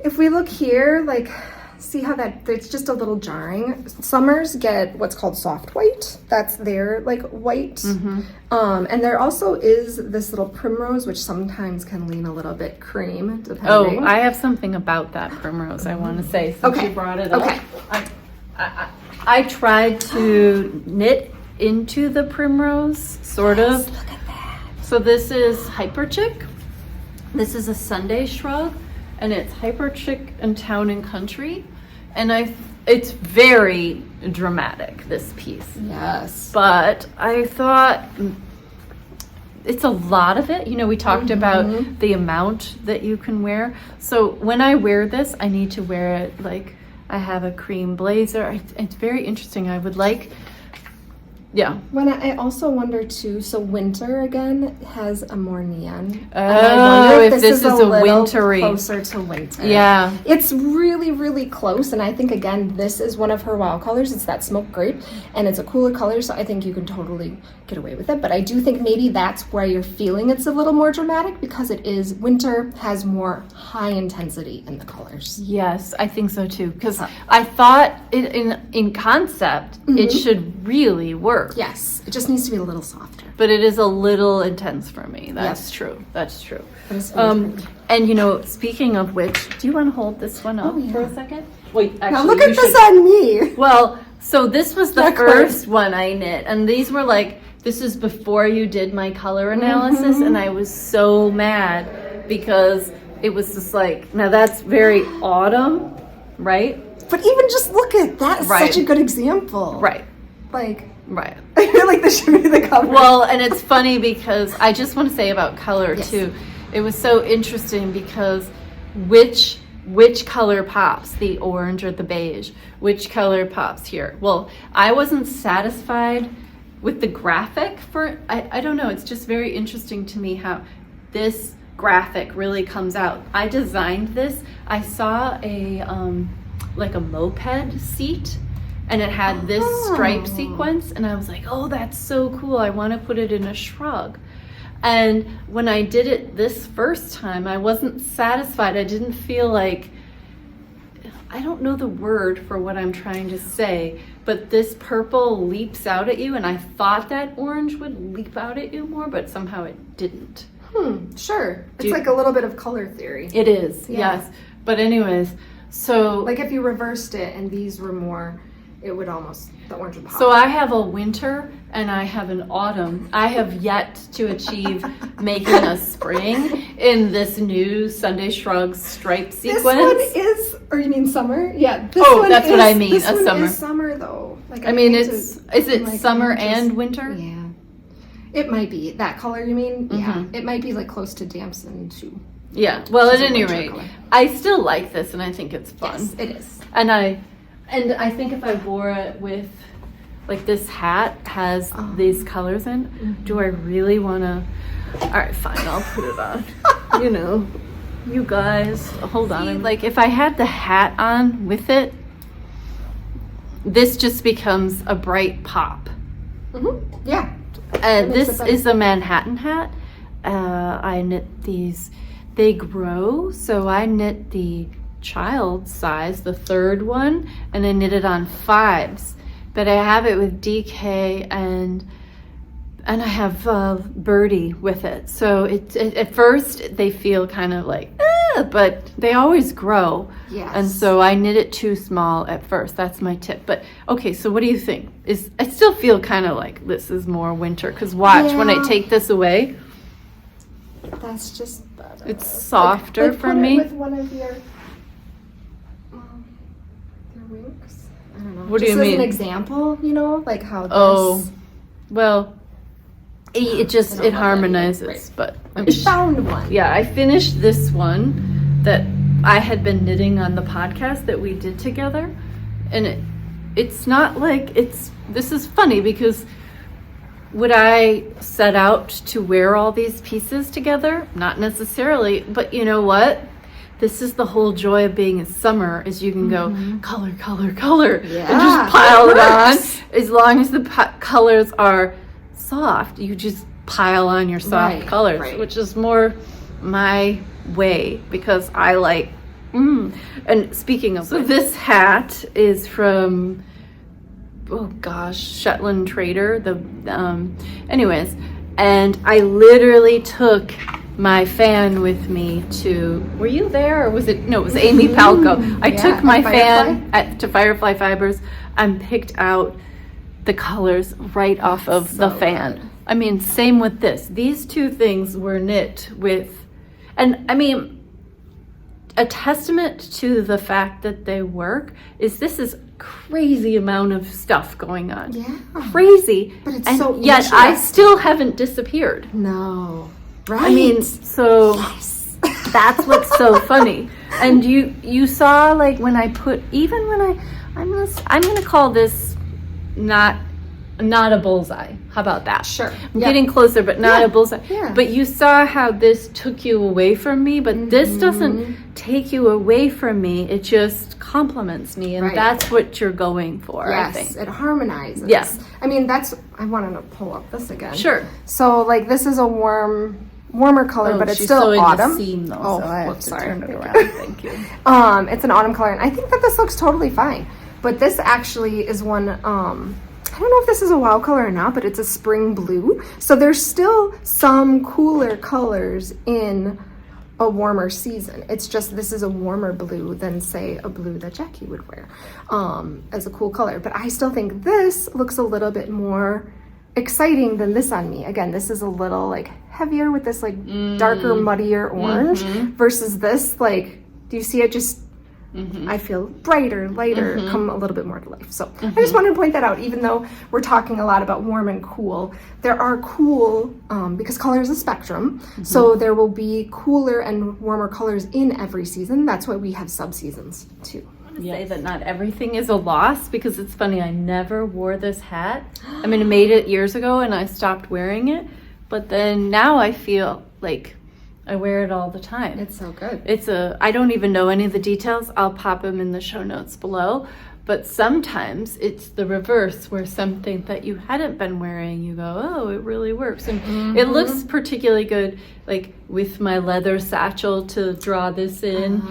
If we look here, like, see how it's just a little jarring. Summers get what's called soft white. That's their like white. And there also is this little primrose, which sometimes can lean a little bit cream, depending. Oh, I have something about that primrose I want to say since you brought it up. Okay. I tried to knit into the primrose, sort of. Look at that. So this is Hyper Chick. This is a Sunday shrug, and it's Hyper Chick and Town and Country, and it's very dramatic, this piece. Yes. But I thought it's a lot of it. You know, we talked about the amount that you can wear. So when I wear this, I need to wear it like I have a cream blazer. It's very interesting. I would like. Yeah. When I also wonder too, so winter again has a more neon. Oh, if this is a little wintry. closer to winter. Yeah. It's really, really close, and I think again this is one of her wow colors. It's that smoke grape, and it's a cooler color, so I think you can totally get away with it. But I do think maybe that's where you're feeling it's a little more dramatic, because it is winter has more high intensity in the colors. Yes, I think so too. Because I thought in concept it should really work. Yes, it just needs to be a little softer. But it is a little intense for me. That's true. That's true. And you know, speaking of which, do you want to hold this one up for a second? Wait, actually, now look at this on me. Well, so this was the first one I knit, and these were like, this is before you did my color analysis, and I was so mad because it was just like, now that's very autumn, right? But even just look at that is such a good example. Right. Like, right. I feel like this should be the cover. Well, and it's funny because I just want to say about color too. It was so interesting because which color pops, the orange or the beige? Which color pops here? Well, I wasn't satisfied with the graphic for, I don't know, it's just very interesting to me how this graphic really comes out. I designed this. I saw a like a moped seat, and it had this stripe sequence, and I was like, oh, that's so cool. I want to put it in a shrug. And when I did it this first time, I wasn't satisfied. I didn't feel like, I don't know the word for what I'm trying to say, but this purple leaps out at you, and I thought that orange would leap out at you more, but somehow it didn't. Sure. It's like a little bit of color theory. It is, yes. But anyways, so... like if you reversed it and these were more, it would almost, the orange would pop. So I have a winter and I have an autumn. I have yet to achieve making a spring in this new Sunday Shrugs stripe sequence. This one is, or you mean summer? Yeah. This Oh, one that's what I mean, This a one summer. is summer though. Like I mean, hate is to- it like, summer just- and winter? Yeah. It might be. That color you mean? Yeah. It might be like close to Damson too. Yeah. Well, at She's a any winter rate, color. I still like this and I think it's fun. Yes, it is. And I think if I wore it with, like, this hat has these colors in, do I really want to? All right, fine, I'll put it on. you know, you guys, hold on. Like if I had the hat on with it, this just becomes a bright pop. Yeah. This is a Manhattan hat. I knit these, they grow, so I knit the child size, the third one, and I knit it on 5s. But I have it with DK and I have Birdie with it. So it at first they feel kind of like, but they always grow. Yes. And so I knit it too small at first. That's my tip. But okay, so what do you think? I still feel kind of like this is more winter, because watch, when I take this away, that's just better. It's softer like for me. It with one of your wings. I don't know. What do you mean? Just as an example, you know, like how this. Oh, well, it harmonizes. Right. But I found one. Yeah, I finished this one that I had been knitting on the podcast that we did together, and it's not like this is funny because would I set out to wear all these pieces together? Not necessarily, but you know what? This is the whole joy of being in summer, is you can go color, color, color, and just pile it on. As long as the colors are soft, you just pile on your soft colors, which is more my way because I like, and speaking of, so this hat is from, oh gosh, Shetland Trader, anyways, and I literally took my fan with me to, were you there or was it, no, it was Amy Palco. I took my fan to Firefly Fibers and picked out the colors right off of the fan. Good. I mean, same with this. These two things were knit with, and I mean, a testament to the fact that they work is this is crazy amount of stuff going on. Yeah. Crazy. But it's and so yet I still haven't disappeared. No. Right. I mean, so that's what's so funny. And you saw, like, when I put, even when I'm gonna call this not a bullseye. How about that? Sure. I'm getting closer, but not a bullseye. Yeah. But you saw how this took you away from me, but this doesn't take you away from me. It just complements me, and that's what you're going for, I think. Yes, it harmonizes. Yes. I mean, I wanted to pull up this again. Sure. So, like, this is a warmer color, but it's still autumn. Seam, though, oh, so I have to sorry. turn it around. Thank you. It's an autumn color, and I think that this looks totally fine. But this actually is one, I don't know if this is a wow color or not, but it's a spring blue. So there's still some cooler colors in a warmer season. It's just this is a warmer blue than, say, a blue that Jackie would wear as a cool color. But I still think this looks a little bit more exciting than this on me. Again, this is a little like heavier with this like darker, muddier orange versus this, like, do you see it just I feel brighter, lighter, come a little bit more to life. So I just wanted to point that out, even though we're talking a lot about warm and cool, there are cool, because color is a spectrum, so there will be cooler and warmer colors in every season. That's why we have sub-seasons too. Say that not everything is a loss, because it's funny, I never wore this hat. I mean, I made it years ago and I stopped wearing it, but then now I feel like I wear it all the time. It's so good. I don't even know any of the details. I'll pop them in the show notes below. But sometimes it's the reverse, where something that you hadn't been wearing, you go, oh, it really works. And it looks particularly good, like with my leather satchel to draw this in,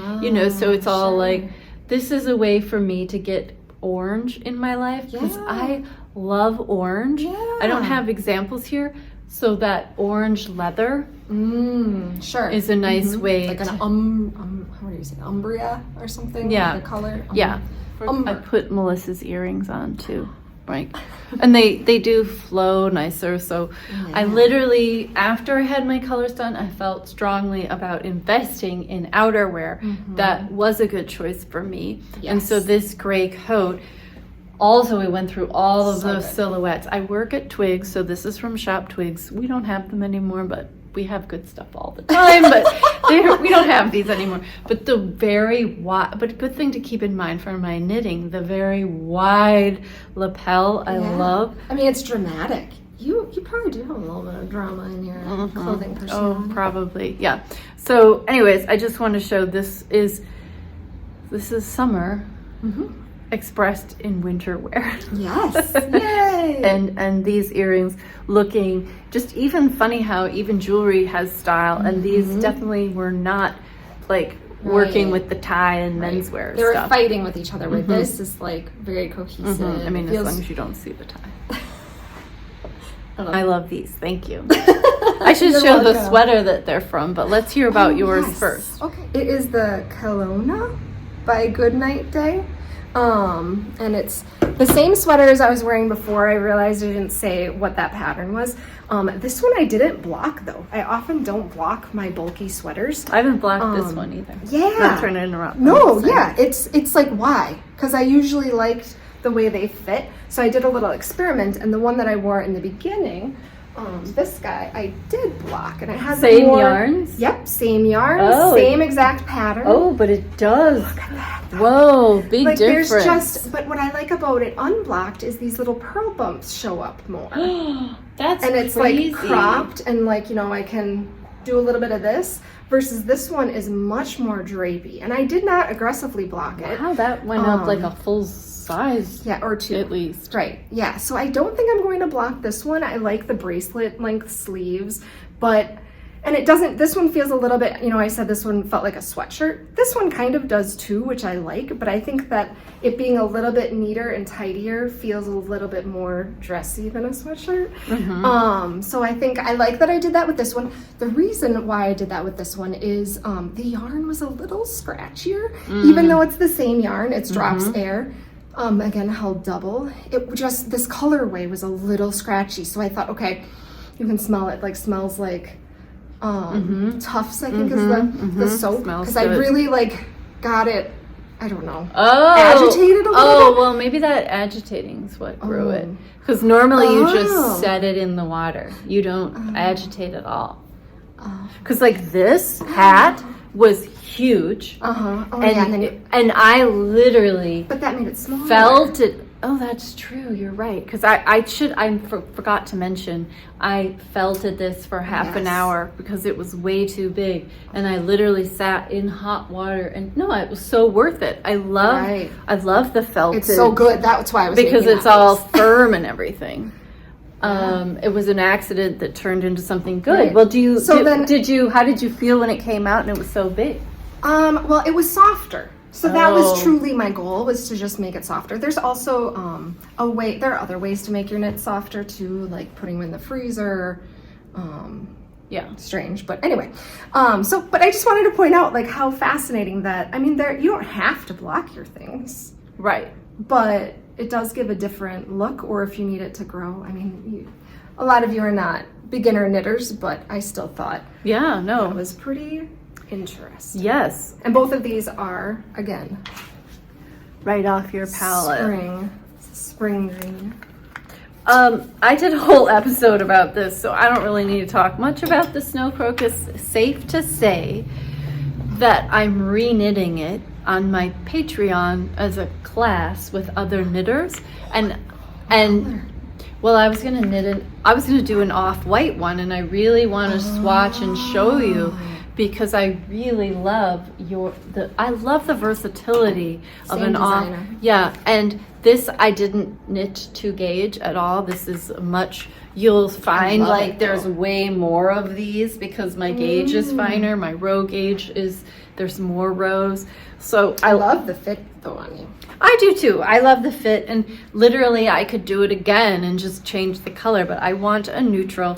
so it's all like, this is a way for me to get orange in my life, because I love orange. I don't have examples here. So that orange leather is a nice way, like an what do you say, umbria or something? Yeah, like the color. I put Melissa's earrings on too, right? And they do flow nicer. So I literally, after I had my colors done, I felt strongly about investing in outerwear. That was a good choice for me. And so this gray coat. Also, we went through all of those silhouettes. I work at Twigs, so this is from Shop Twigs. We don't have them anymore, but we have good stuff all the time. But we don't have these anymore. But the very wide, but a good thing to keep in mind for my knitting, the very wide lapel, I love. I mean, it's dramatic. You probably do have a little bit of drama in your clothing personality. Oh, probably. Yeah. So anyways, I just want to show this is summer expressed in winter wear. Yes. Yay. and these earrings looking just even funny how even jewelry has style, and these definitely were not like working with the tie and menswear They were stuff. fighting with each other, where this is like very cohesive. I mean, It as feels- long as you don't see the tie. I love these. Thank you. I should show the welcome. sweater that they're from, but let's hear about yours first. Okay. It is the Kelowna by Goodnight Day. And it's the same sweater as I was wearing before. I realized I didn't say what that pattern was. This one I didn't block though. I often don't block my bulky sweaters. I haven't blocked this one either. Yeah. Not trying to interrupt. No, yeah. It's like, why? Because I usually liked the way they fit. So I did a little experiment, and the one that I wore in the beginning, this guy, I did block, and it has Same more, yarns? Yep, same yarns, Oh, same exact pattern. Oh, but it does. Look at that. Whoa, big Like difference. there's just, but what I like about it unblocked is these little pearl bumps show up more. That's And it's crazy. like cropped, and like, you know, I can do a little bit of this, versus this one is much more drapey. And I did not aggressively block it. Wow, that went up like a full size. Yeah, or two. At least. Right, yeah. So I don't think I'm going to block this one. I like the bracelet length sleeves, but, and it doesn't, this one feels a little bit, you know, I said this one felt like a sweatshirt. This one kind of does too, which I like, but I think that it being a little bit neater and tidier feels a little bit more dressy than a sweatshirt. So I think I like that I did that with this one. The reason why I did that with this one is the yarn was a little scratchier, even though it's the same yarn, it's drops air. Again, held double. It just, this colorway was a little scratchy. So I thought, okay, you can smell it, like smells like Tufts, I think is the soap. Smells Because I good. really like got it, I don't know, Oh, agitated a little bit. well, maybe that agitating is what grew it. Because normally you Oh. just set it in the water. You don't agitate at all. Because like this hat was huge. Oh, And, yeah, and then you, and I literally but that made it smaller. felt it. Oh, that's true. You're right. Because I forgot to mention, I felted this for half an Yes. hour because it was way too big. And I literally sat in hot water, and no, it was so worth it. I love the felted. It's so good. That's why I was Because making it's that all face. firm and everything. It was an accident that turned into something good. Right. Well, how did you feel when it came out and it was so big? Well, it was softer. So that was Oh. truly my goal, was to just make it softer. There's also a way, there are other ways to make your knit softer too, like putting them in the freezer. Yeah. Strange, but anyway. But I just wanted to point out like how fascinating that, I mean, you don't have to block your things, Right. but it does give a different look, or if you need it to grow. I mean, a lot of you are not beginner knitters, but I still thought Yeah, no. it was pretty interesting. Yes. And both of these are, again, Right off your palette. spring green. I did a whole episode about this, so I don't really need to talk much about the snow crocus. Safe to say that I'm re-knitting it on my Patreon as a class with other knitters, and well, I was gonna do an off-white one, and I really want to swatch and show you, because I really love I love the versatility of Same an off. designer. Yeah, and this I didn't knit to gauge at all. This is you'll find love like it, there's though. way more of these because my gauge is finer. My row gauge there's more rows. So I love the fit though on you. I do too. I love the fit, and literally I could do it again and just change the color, but I want a neutral.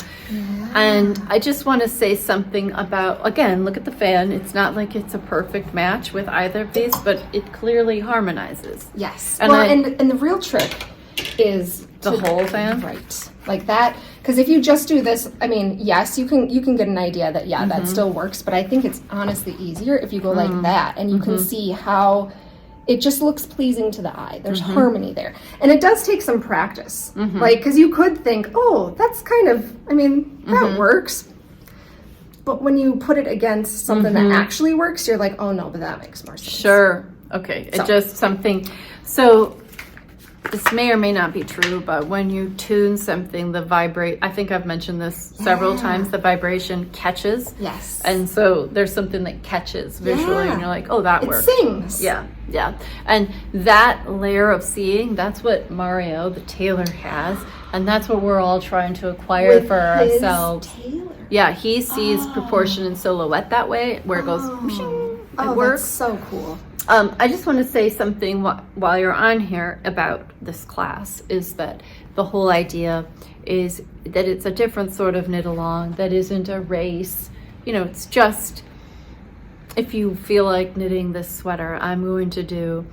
And I just want to say something about, again, look at the fan. It's not like it's a perfect match with either of these, but it clearly harmonizes. Yes. And And the real trick is The whole fan? Right. Like that. Because if you just do this, I mean, yes, you can get an idea that, yeah, that still works, but I think it's honestly easier if you go like that, and you can see how it just looks pleasing to the eye. There's harmony there. And it does take some practice. Like, because you could think, oh, that's kind of, I mean, that works. But when you put it against something that actually works, you're like, oh no, but that makes more sense. Sure. Okay. So. It just something. So this may or may not be true, but when you tune something, I think I've mentioned this several times, the vibration catches. Yes. And so there's something that catches visually and you're like, oh, that works. It sings. Yeah. And that layer of seeing, that's what Mario, the tailor, has. And that's what we're all trying to acquire for ourselves. Tailor. Yeah, he sees proportion and silhouette that way, where it goes, it works. That's so cool. I just want to say something while you're on here about this class, is that the whole idea is that it's a different sort of knit along, that isn't a race. It's just, if you feel like knitting this sweater, I'm going to do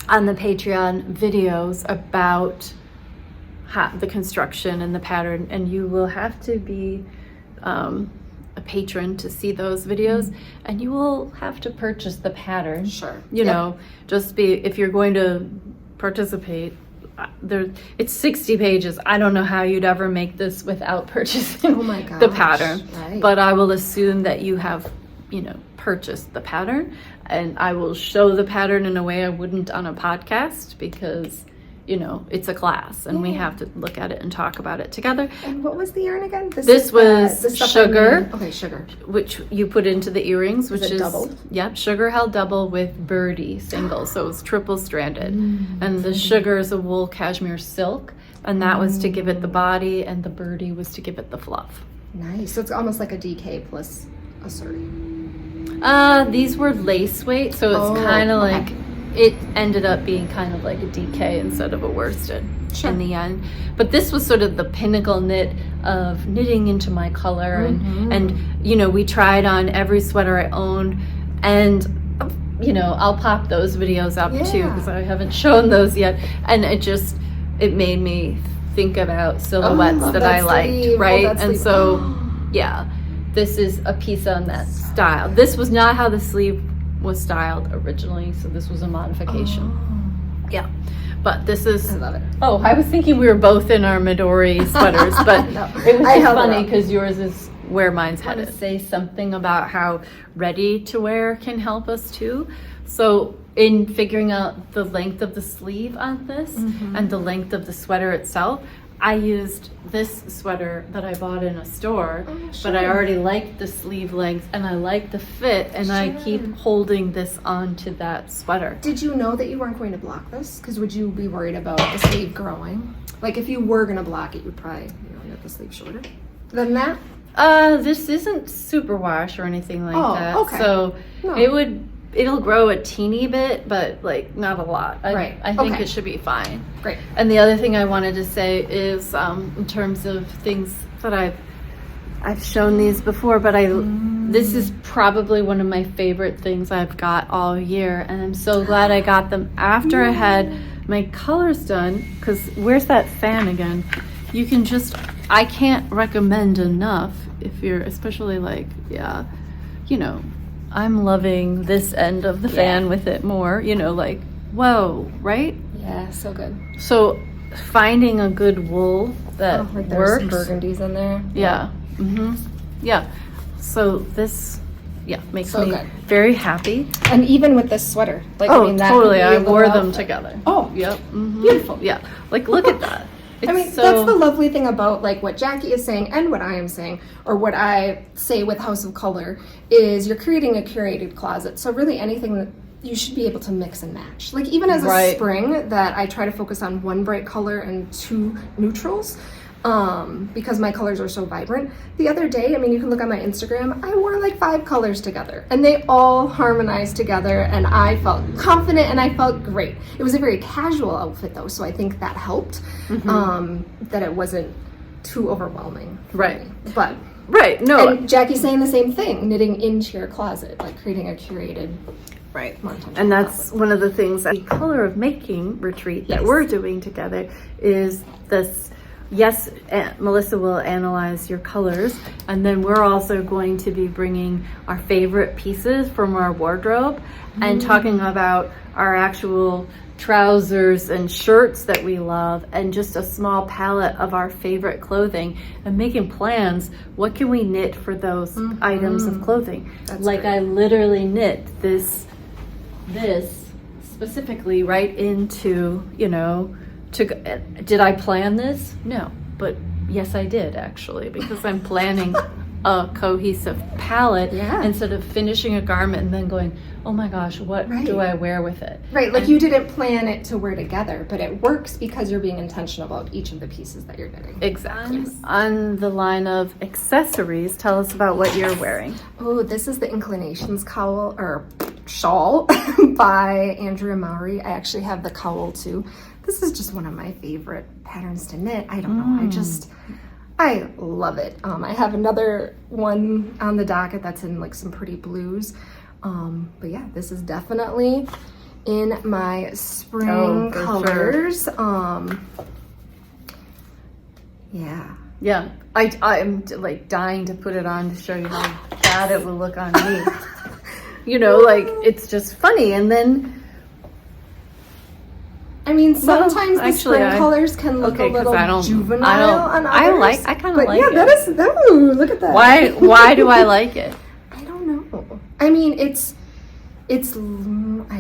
on the Patreon videos about the construction and the pattern, and you will have to be a patron to see those videos, and you will have to purchase the pattern. Sure. If you're going to participate, it's 60 pages. I don't know how you'd ever make this without purchasing the pattern. Right. But I will assume that you have, purchased the pattern, and I will show the pattern in a way I wouldn't on a podcast, because it's a class and we have to look at it and talk about it together. And what was the yarn again? This was sugar. Okay, sugar. Which you put into the earrings, which is doubled? Yep, sugar held double with birdie single, so it's triple stranded. And the sugar is a wool cashmere silk, and that was to give it the body, and the birdie was to give it the fluff. Nice. So it's almost like a DK plus a suri. These were lace weight, so it's kind of like, it ended up being kind of like a DK instead of a worsted in the end. But this was sort of the pinnacle knit of knitting into my color. And we tried on every sweater I owned, and I'll pop those videos up too, because I haven't shown those yet. And it made me think about silhouettes that I liked, right? And so this is a piece on that style. This was not how the sleeve was styled originally, so this was a modification. But this is, I love it. I was thinking we were both in our Midori sweaters, but it was just funny because yours is where mine's headed. Say something about how ready to wear can help us too. So in figuring out the length of the sleeve on this and the length of the sweater itself, I used this sweater that I bought in a store, but I already liked the sleeve length and I liked the fit, and I keep holding this onto that sweater. Did you know that you weren't going to block this? Because would you be worried about the sleeve growing? Like if you were going to block it, you'd probably get the sleeve shorter than that? This isn't super wash or anything like that. Okay. So it'll grow a teeny bit, but like not a lot. I think it should be fine. Great. And the other thing I wanted to say is in terms of things that I've shown these before, but this is probably one of my favorite things I've got all year, and I'm so glad I got them after I had my colors done, because where's that fan again? I can't recommend enough if you're especially like, I'm loving this end of the fan with it more, like, whoa, right? Yeah, so good. So finding a good wool that like works. There's some burgundies in there. Yeah. So this, makes me good. very happy. And even with this sweater. Like, totally. I wore them together. Oh, yep. Beautiful. Yeah. Like, look at that. That's the lovely thing about like what Jackie is saying and what I am saying, or what I say with House of Color, is you're creating a curated closet. So really anything that you should be able to mix and match. Like even as a spring that I try to focus on one bright color and two neutrals, because my colors are so vibrant. The other day, you can look on my Instagram, I wore like 5 colors together and they all harmonized together, and I felt confident and I felt great. It was a very casual outfit though, so I think that helped, that it wasn't too overwhelming. Right. But no. And Jackie's saying the same thing, knitting into your closet, like creating a curated montage. And that's one of the things at the Color of Making retreat that we're doing together is this. Yes, Melissa will analyze your colors, and then we're also going to be bringing our favorite pieces from our wardrobe and talking about our actual trousers and shirts that we love, and just a small palette of our favorite clothing, and making plans. What can we knit for those items of clothing? That's like great. I literally knit this specifically right into, did I plan this? No, but yes, I did actually, because I'm planning a cohesive palette instead of finishing a garment and then going, oh my gosh, what do I wear with it? Right, like you didn't plan it to wear together, but it works because you're being intentional about each of the pieces that you're knitting. Exactly. On the line of accessories, tell us about what you're wearing. Oh, this is the Inclinations cowl, or shawl, by Andrea Mowry. I actually have the cowl too. This is just one of my favorite patterns to knit. I don't know, I love it. I have another one on the docket that's in like some pretty blues. But yeah, this is definitely in my spring colors. Sure. Yeah. Yeah, I'm like dying to put it on to show you how bad it will look on me. You know, like it's just funny. And then I mean, sometimes the spring colors can look a little juvenile on others. I kind of like it. Yeah, look at that. Why do I like it? I don't know. I mean, it's I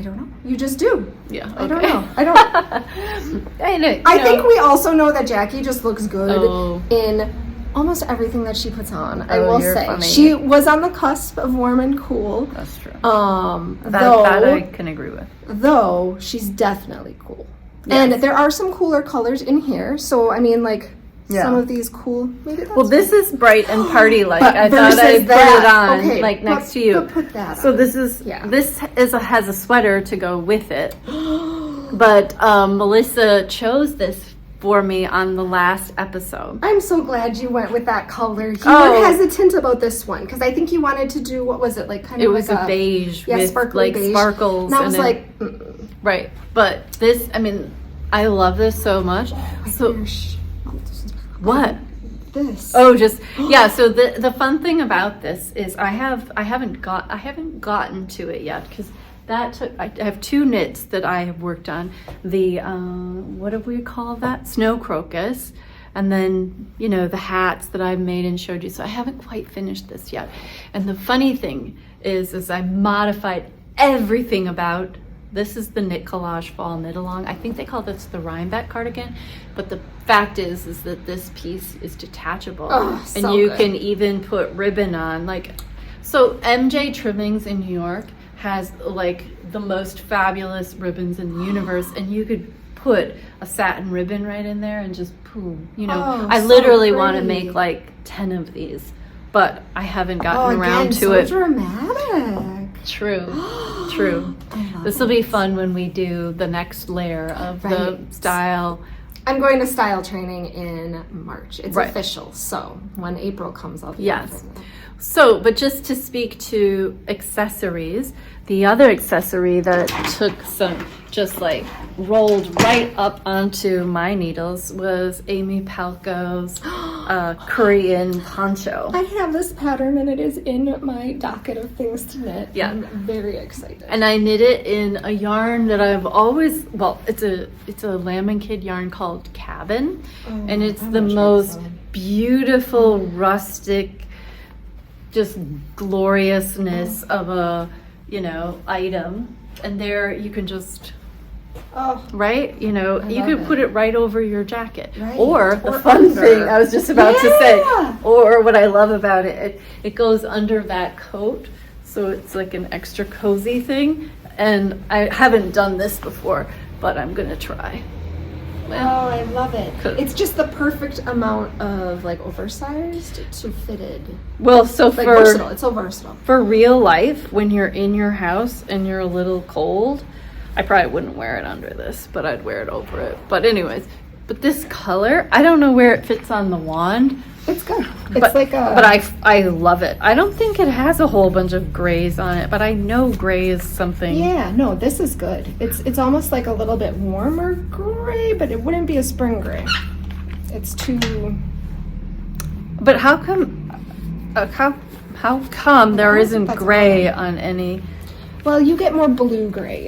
don't know. You just do. Yeah. Okay. I don't know. I think we also know that Jackie just looks good in almost everything that she puts on. I will say funny. She was on the cusp of warm and cool. That's true. That I can agree with. Though she's definitely cool. Yes. And there are some cooler colors in here. So I mean, like some of these cool. Maybe that's this is bright and party like. I thought I'd put it on next to you. Put that on. So this has a sweater to go with it. But Melissa chose this for me on the last episode. I'm so glad you went with that color. You were hesitant about this one because I think you wanted to do, what was it, like kind of like a beige with like beige. sparkles. And I was like, right. But this, I mean, I love this so much. What? This. Oh, just So the fun thing about this is I haven't gotten to it yet because I have two knits that I have worked on. The what do we call that? Snow crocus, and then the hats that I've made and showed you. So I haven't quite finished this yet. And the funny thing is I modified everything about. This is the Knit Collage Fall Knit Along. I think they call this the Rhinebeck cardigan, but the fact is that this piece is detachable, and you can even put ribbon on. Like, so MJ Trimmings in New York has like the most fabulous ribbons in the universe, and you could put a satin ribbon right in there and just boom. I literally want to make like 10 of these, but I haven't gotten around to it. Dramatic. True. This will be fun when we do the next layer of the style. I'm going to style training in March. It's official. So when April comes, I'll be So, but just to speak to accessories, the other accessory that took just like rolled right up onto my needles was Amy Palko's Korean poncho. I have this pattern and it is in my docket of things to knit. Yeah. I'm very excited. And I knit it in a yarn that I've always, it's a Lamb and Kid yarn called Cabin. And it's the most beautiful rustic, just gloriousness of a item, and there you can just you could put it right over your jacket, or the fun thing I was just about to say, or what I love about it goes under that coat, so it's like an extra cozy thing. And I haven't done this before, but I'm gonna try. I love it. It's just the perfect amount of like oversized to fitted. Well, so like versatile. It's so versatile. For real life, when you're in your house and you're a little cold, I probably wouldn't wear it under this, but I'd wear it over it. But anyways, this color, I don't know where it fits on the wand. It's good. It's but I love it. I don't think it has a whole bunch of grays on it, but I know gray is something. Yeah, no, this is good. It's almost like a little bit warmer gray, but it wouldn't be a spring gray. It's too. But how come there isn't gray on any? Well, you get more blue gray.